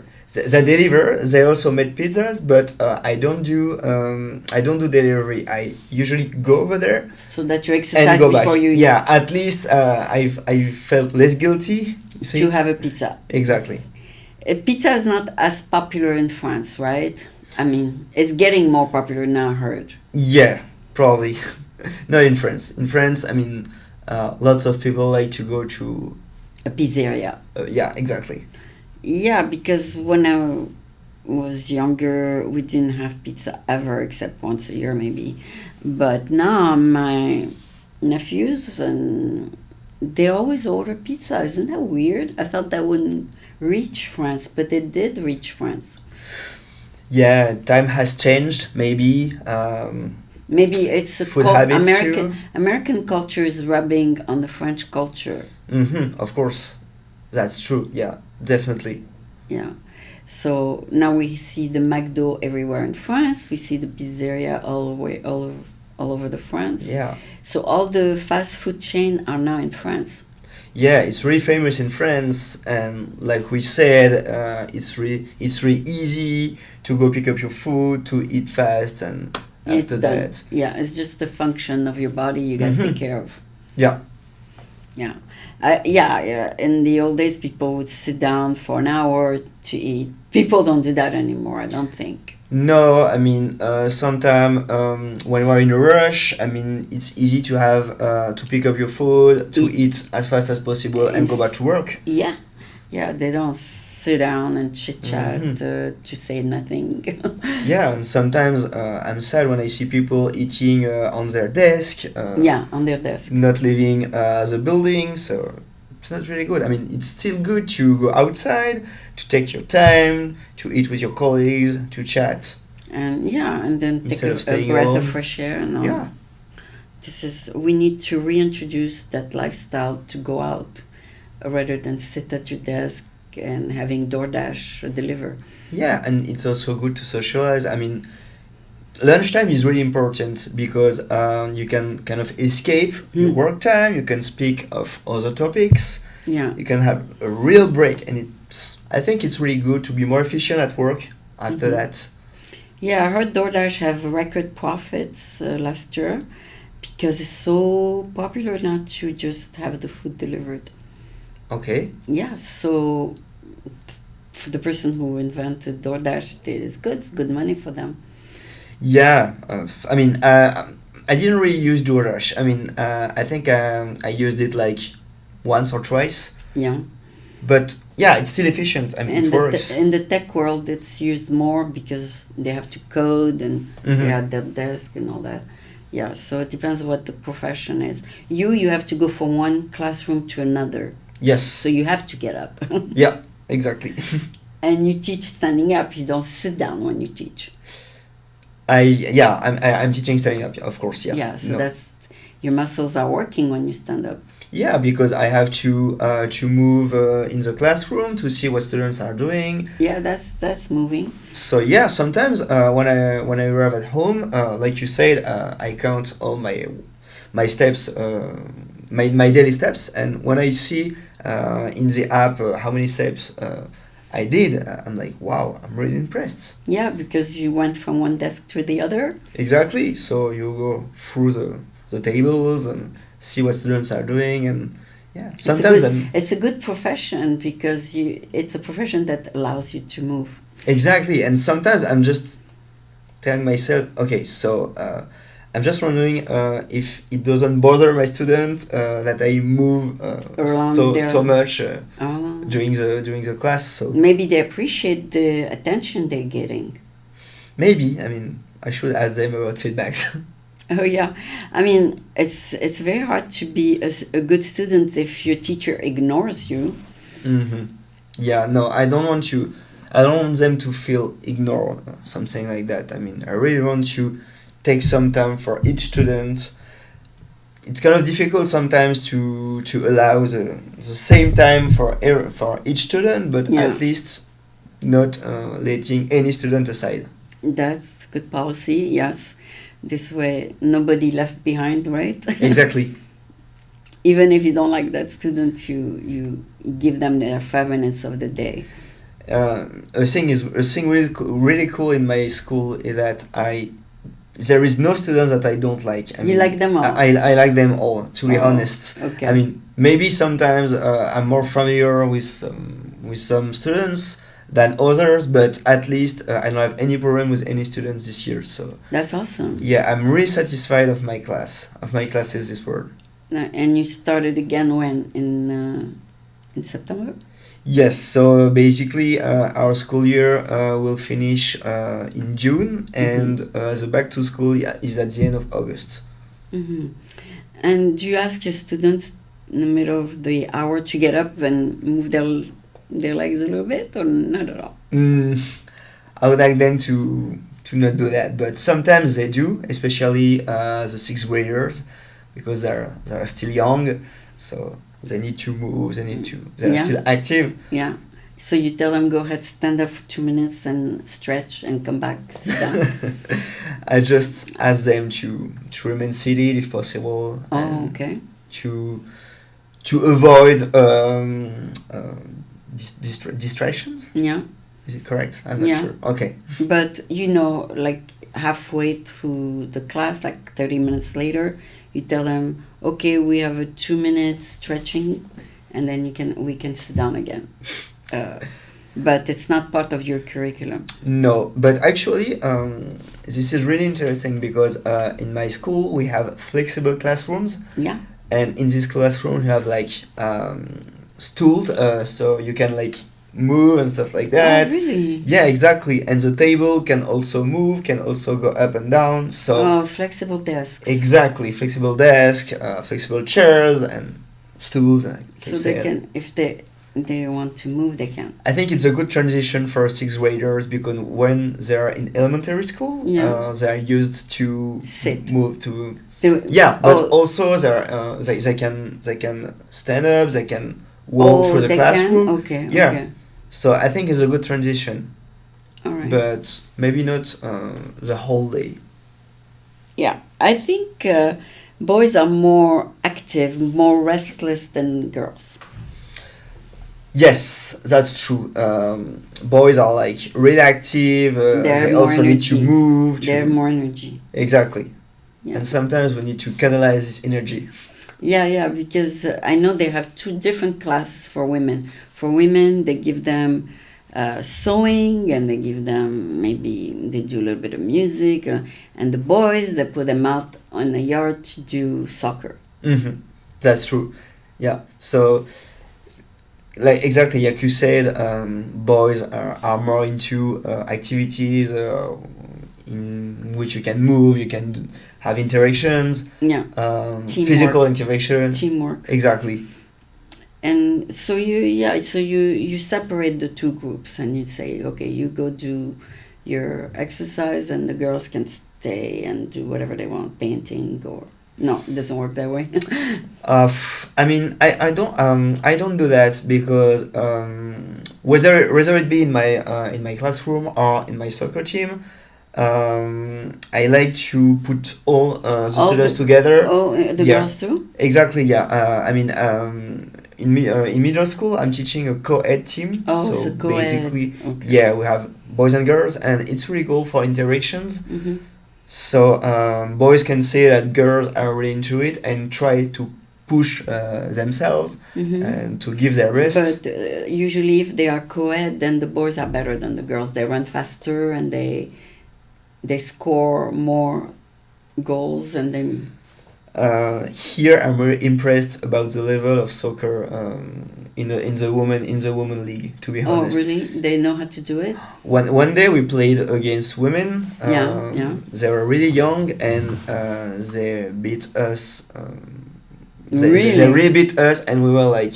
B: They deliver. They also make pizzas, but I don't do delivery. I usually go over there
A: So that you
B: and
A: exercise
B: go back.
A: before you
B: Yeah, at least I felt less guilty. You see?
A: to have a pizza.
B: Exactly.
A: Pizza is not as popular in France, right? I mean, it's getting more popular now, I heard.
B: Yeah, probably. Not in France. In France, I mean, lots of people like to go to.
A: A pizzeria.
B: Yeah, exactly.
A: Yeah, because when I was younger, we didn't have pizza ever, except once a year maybe. But now my nephews, and they always order pizza. Isn't that weird? I thought that wouldn't reach France, but it did reach France.
B: Yeah, time has changed. Maybe.
A: Maybe it's a
B: Food habits too.
A: American culture is rubbing on the French culture.
B: Mm-hmm. Of course, that's true. Yeah, definitely.
A: Yeah. So now we see the McDo everywhere in France. We see the pizzeria all over the France.
B: Yeah.
A: So all the fast food chains are now in France.
B: Yeah, it's really famous in France, and like we said, it's really easy to go pick up your food, to eat fast, and
A: It's
B: after
A: done.
B: that,
A: Yeah, it's just the function of your body you got to take care of.
B: yeah,
A: Yeah. Yeah. In the old days, people would sit down for an hour to eat. People don't do that anymore, I don't think.
B: no, I mean, sometimes when we're in a rush, I mean, it's easy to have to pick up your food, to eat as fast as possible, and go back to work.
A: Yeah. Yeah, they don't sit down and chit chat
B: Mhm.
A: to say nothing.
B: Yeah, and sometimes I'm sad when I see people eating on their desk.
A: Yeah, on their desk.
B: Not leaving the building, so it's not really good. I mean, it's still good to go outside, to take your time, to eat with your colleagues, to chat.
A: And yeah, and then take
B: Instead of
A: a
B: staying
A: breath
B: home.
A: of fresh air and all.
B: Yeah,
A: We need to reintroduce that lifestyle to go out rather than sit at your desk and having DoorDash deliver.
B: yeah, and it's also good to socialize. I mean, lunchtime is really important because you can kind of escape your work time. You can speak of other topics.
A: Yeah.
B: You can have a real break, and I think it's really good to be more efficient at work after that.
A: Yeah, I heard DoorDash have record profits last year because it's so popular now to just have the food delivered.
B: Okay.
A: Yeah, so for the person who invented DoorDash, it's good money for them.
B: Yeah, I mean, I didn't really use DoorDash. I mean, I think I used it like once or twice,
A: Yeah.
B: but yeah, it's still efficient. I mean,
A: And
B: it works.
A: in the tech world, it's used more because they have to code and
B: Mhm.
A: they have their desk and all that. Yeah, so it depends what the profession is. You have to go from one classroom to another,
B: Yes.
A: so you have to get up.
B: Yeah, exactly.
A: And you teach standing up. You don't sit down when you teach.
B: I'm teaching standing up, of course. Yeah.
A: Yeah, so
B: No.
A: that's your muscles are working when you stand up.
B: Yeah, because I have to move in the classroom to see what students are doing.
A: Yeah, that's moving.
B: So yeah, sometimes when I arrive at home, like you said, I count all my steps, my daily steps, and when I see in the app how many steps I did, I'm like, wow, I'm really impressed.
A: Yeah, because you went from one desk to the other.
B: Exactly. So you go through the tables and see what students are doing. And yeah,
A: It's a
B: sometimes
A: good,
B: I'm
A: it's a good profession because it's a profession that allows you to move.
B: exactly, and sometimes I'm just telling myself, okay, so I'm just wondering if it doesn't bother my student that I move
A: Around
B: so
A: there.
B: much
A: Oh.
B: during the class. So
A: Maybe they appreciate the attention they're getting.
B: maybe, I mean, I should ask them about feedbacks.
A: Oh yeah, I mean it's very hard to be a good student if your teacher ignores you.
B: hmm Yeah, no, I don't want you. I don't want them to feel ignored, something like that. I mean, I really want to take some time for each student. It's kind of difficult sometimes to allow the same time for each student, but
A: Yeah.
B: at least not letting any student aside.
A: That's good policy. Yes, this way nobody left behind, right?
B: Exactly.
A: Even if you don't like that student, you give them their 5 minutes of the day.
B: A thing really cool in my school is that there is no students that I don't like. I
A: You
B: mean,
A: like them all?
B: I like them all, to be
A: Oh,
B: honest.
A: Okay.
B: I mean, maybe sometimes I'm more familiar with some students than others, but at least I don't have any problem with any students this year. So
A: That's awesome.
B: yeah, I'm really satisfied of my classes this year.
A: And you started again when in September?
B: Yes, so basically our school year will finish in June, and the back to school is at the end of August.
A: Mm-hmm. And do you ask your students in the middle of the hour to get up and move their legs a little bit, or not at all?
B: I would like them to not do that, but sometimes they do, especially the sixth graders, because they're still young, so they need to move. They're
A: Yeah.
B: still active.
A: Yeah. So you tell them, go ahead, stand up for 2 minutes and stretch and come back, sit down.
B: I just ask them to remain seated if possible,
A: Oh,
B: and
A: okay.
B: to avoid distractions.
A: Yeah.
B: Is it correct? I'm not
A: Yeah.
B: sure. Okay.
A: But like halfway through the class, like 30 minutes later, you tell them, okay, we have a 2 minute stretching, and then we can sit down again. But it's not part of your curriculum.
B: No, but actually, this is really interesting because in my school we have flexible classrooms,
A: Yeah.
B: and in this classroom you have like stools, so you can like move and stuff like that.
A: Oh, really?
B: Yeah, exactly. And the table can also move, can also go up and down. So
A: Oh, flexible desks.
B: exactly, flexible desk, flexible chairs, and stools.
A: So they can, if they want to move, they can.
B: I think it's a good transition for sixth graders because when they're in elementary school,
A: Yeah.
B: they're used to
A: Sit.
B: move to.
A: They-
B: Yeah, but
A: oh,
B: also they can stand up, they can walk through the
A: they
B: classroom.
A: Can? Okay.
B: Yeah.
A: Okay.
B: So I think it's a good transition,
A: All right.
B: but maybe not the whole day.
A: Yeah, I think boys are more active, more restless than girls.
B: Yes, that's true. Boys are like really active.
A: They have
B: They
A: more
B: also need to
A: energy.
B: move.
A: They have more energy.
B: Exactly.
A: Yeah.
B: And sometimes we need to canalize this energy.
A: Yeah, because I know they have two different classes for women. For women, they give them sewing, and they give them they do a little bit of music, and the boys, they put them out on the yard to do soccer.
B: Mm-hmm. That's true. Yeah. So, like exactly like you said, boys are more into activities in which you can move, you can have interactions,
A: Yeah,
B: physical interactions.
A: teamwork.
B: Exactly.
A: And so you separate the two groups, and you say, okay, you go do your exercise, and the girls can stay and do whatever they want, painting or no, it doesn't work that way.
B: I mean, I don't do that because whether it be in my classroom or in my soccer team, I like to put all the students together.
A: Oh, the
B: Yeah.
A: girls too.
B: Exactly. Yeah. I mean, in middle school, I'm teaching a co-ed team.
A: Oh,
B: so
A: co-ed.
B: basically,
A: Okay.
B: yeah, we have boys and girls, and it's really cool for interactions.
A: Mm-hmm.
B: So boys can say that girls are really into it and try to push themselves and to give their best.
A: But usually, if they are co-ed, then the boys are better than the girls. They run faster and they score more goals, and then
B: Here I'm very impressed about the level of soccer in the women league. To be
A: oh,
B: honest,
A: really? They know how to do it?
B: one day we played against women.
A: Yeah.
B: They were really young and they beat us. They
A: Really?
B: really beat us, and we were like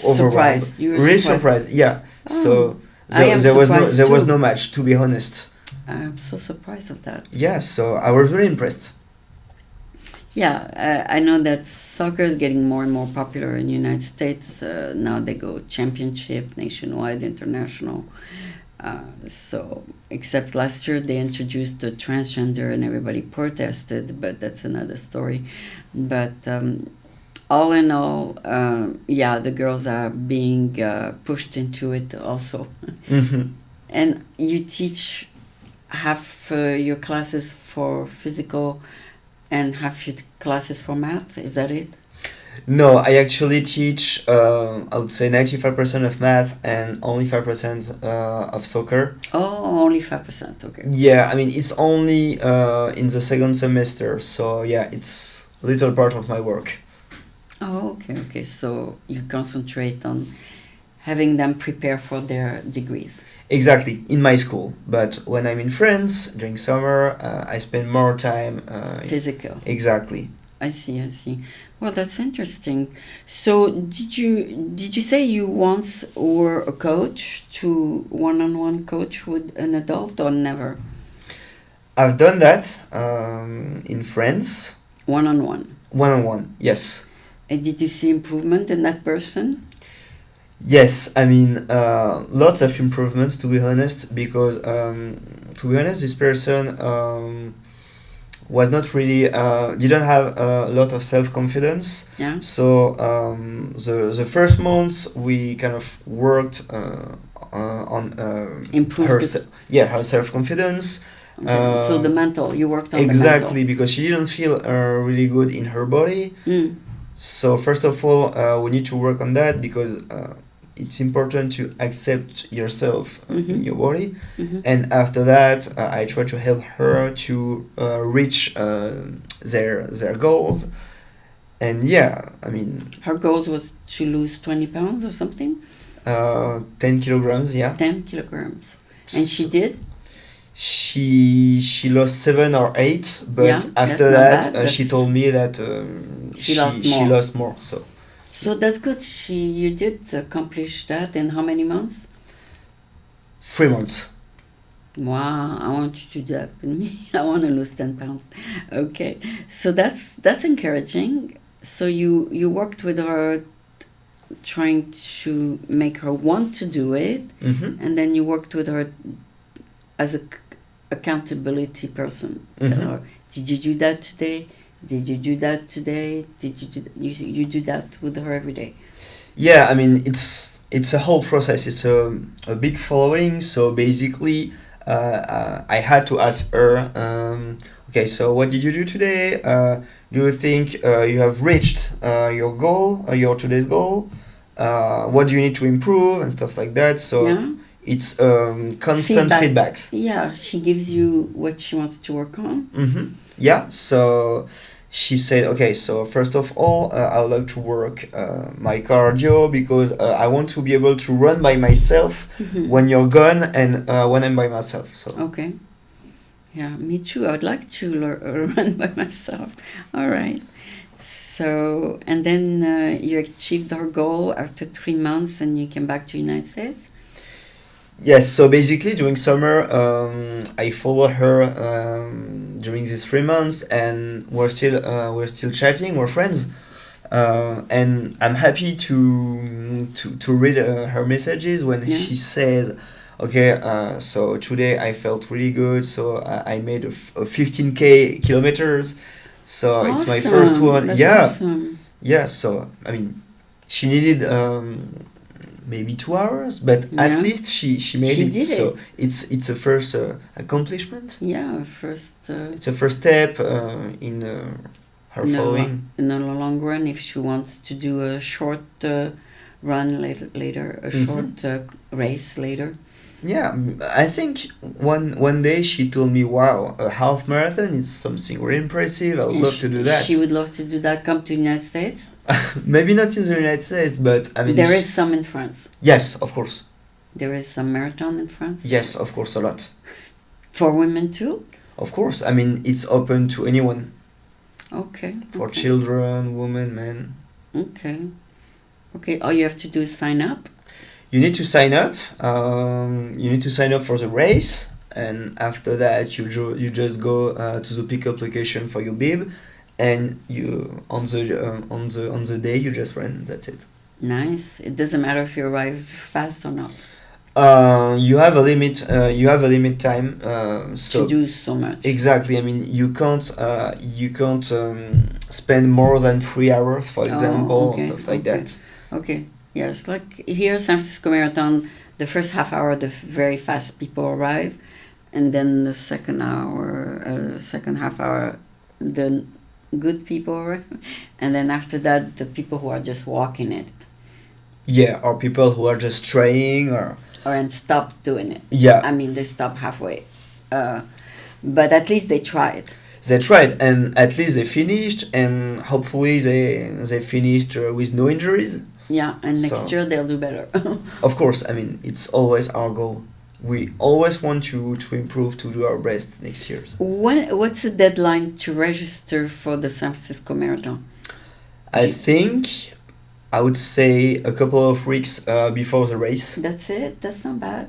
B: overwhelmed.
A: Surprised. You were
B: Really
A: surprised.
B: surprised. Yeah.
A: Oh,
B: So
A: I am
B: there was no
A: surprised too.
B: match, to be honest.
A: I'm so surprised of that.
B: Yeah. So I was really impressed.
A: Yeah, I know that soccer is getting more and more popular in the United States. Now they go championship, nationwide, international. So, except last year they introduced the transgender and everybody protested, but that's another story. But all in all, yeah, the girls are being pushed into it also.
B: Hmm.
A: And you teach half your classes for physical and half your classes for math, is that it?
B: No, I actually teach. I would say 95% of math and only 5% of soccer.
A: Oh, only 5%, okay.
B: Yeah, I mean it's only in the second semester, so yeah, it's a little part of my work.
A: Oh, okay. So you concentrate on having them prepare for their degrees.
B: Exactly, in my school. But when I'm in France during summer, I spend more time.
A: Physical.
B: Exactly.
A: I see. Well, that's interesting. So did you say you once were a coach, to one-on-one coach with an adult, or never?
B: I've done that in France,
A: One-on-one.
B: one on one. Yes.
A: And did you see improvement in that person?
B: Yes, I mean, lots of improvements, to be honest, because to be honest, this person was not really didn't have a lot of self confidence.
A: Yeah.
B: So the first months we kind of worked on
A: Improve
B: her
A: the.
B: her self confidence.
A: Okay. So the mental, you worked on
B: Exactly, because she didn't feel really good in her body.
A: the mental.
B: So first of all, we need to work on that because it's important to accept yourself in your body. And after that, I try to help her to reach their goals. And yeah, I mean,
A: Her goals was to lose 20 pounds or something?
B: 10 kilograms, yeah.
A: 10 kilograms. And she did?
B: She lost 7 or 8, but
A: Yeah,
B: after
A: that's not
B: that,
A: bad.
B: she told me that
A: She lost more.
B: she lost more. So
A: So that's good. You did accomplish that in how many months?
B: 3 months.
A: Wow, I want you to do that with me. I want to lose 10 pounds. Okay. So that's encouraging. So you worked with her, trying to make her want to do it, and then you worked with her as a accountability person. Tell her, did you do that today? Did you do that today? Did you do you do that with her every day?
B: Yeah, I mean it's a whole process. It's a big following. So basically, I had to ask her. Okay, so what did you do today? Do you think you have reached your goal, your today's goal? What do you need to improve and stuff like that? So
A: Yeah.
B: it's constant feedbacks.
A: Yeah, she gives you what she wants to work on.
B: Yeah, so she said, okay, so first of all, I would like to work my cardio because I want to be able to run by myself when you're gone and when I'm by myself. So
A: Okay. Yeah, me too. I would like to run by myself. All right. So, and then you achieved her goal after 3 months and you came back to United States?
B: yes, so basically during summer, I followed her during these 3 months, and we're still chatting. We're friends, and I'm happy to read her messages when
A: Yeah.
B: she says, "Okay, so today I felt really good. So I made a 15K kilometers. So it's my first one.
A: That's
B: Yeah,
A: awesome.
B: yeah. So I mean, she needed maybe 2 hours, but
A: Yeah.
B: at least she made
A: She
B: it.
A: did
B: So it's a first accomplishment.
A: Yeah, first
B: It's a first step in her
A: in
B: following.
A: in the long run, if she wants to do a short run later, a
B: Mhm.
A: short race later.
B: Yeah, I think one day she told me, "Wow, a half marathon is something really impressive. I would
A: And
B: love to do that."
A: She would love to do that. Come to the United States.
B: Maybe not in the United States, but I mean,
A: There is some in France.
B: yes, of course.
A: There is some marathon in France.
B: Yes, of course, a lot.
A: For women too.
B: Of course, I mean, it's open to anyone,
A: Okay.
B: for
A: okay.
B: children, women, men.
A: Okay. Okay. All you have to do is sign up.
B: You need to sign up. You need to sign up for the race, and after that, you just go to the pickup location for your bib, and you on the day you just run. That's it.
A: Nice. It doesn't matter if you arrive fast or not.
B: You have a limit. You have a limit time. So
A: To do so much.
B: exactly. I mean, you can't. You can't spend more than 3 hours, for example, or
A: okay,
B: stuff like
A: okay.
B: that.
A: Okay. Yes, like here, San Francisco Marathon, the first half hour, the very fast people arrive, and then the second hour, second half hour, the good people arrive, and then after that, the people who are just walking it
B: Yeah, or people who are just trying, or
A: and stop doing it.
B: yeah,
A: I mean, they stop halfway, but at least they tried.
B: they tried, and at least they finished, and hopefully they finished with no injuries.
A: Yeah, and next
B: So-
A: year they'll do better.
B: Of course, I mean, it's always our goal. We always want to improve, to do our best next year.
A: What's the deadline to register for the San Francisco Marathon?
B: I think I would say a couple of weeks before the race.
A: That's it. That's not bad.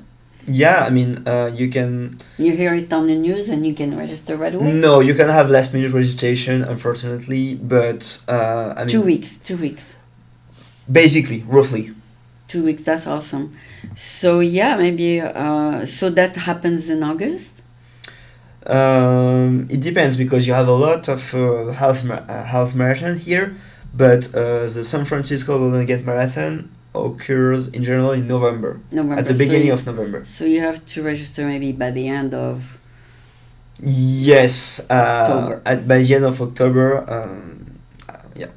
B: Yeah, I mean, you can.
A: You hear it on the news and you can register right away.
B: No, you can have last minute registration, unfortunately, but I mean,
A: 2 weeks. 2 weeks.
B: basically, roughly.
A: 2 weeks. That's awesome. So yeah, maybe. So that happens in August.
B: It depends, because you have a lot of half marathon here, but the San Francisco Golden Gate Marathon occurs in general in November,
A: November.
B: at the beginning of November.
A: So you have to register maybe by the end of.
B: Yes,
A: October.
B: by the end of October. Yeah.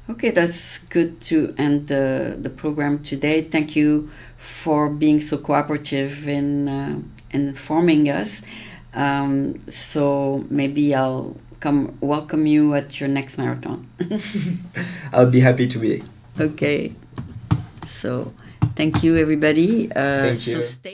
A: Okay, that's good to end the program today. Thank you for being so cooperative in informing us. So maybe I'll come welcome you at your next marathon.
B: I'll be happy to be.
A: Okay. So thank you, everybody.
B: Thank
A: So
B: you.
A: stay.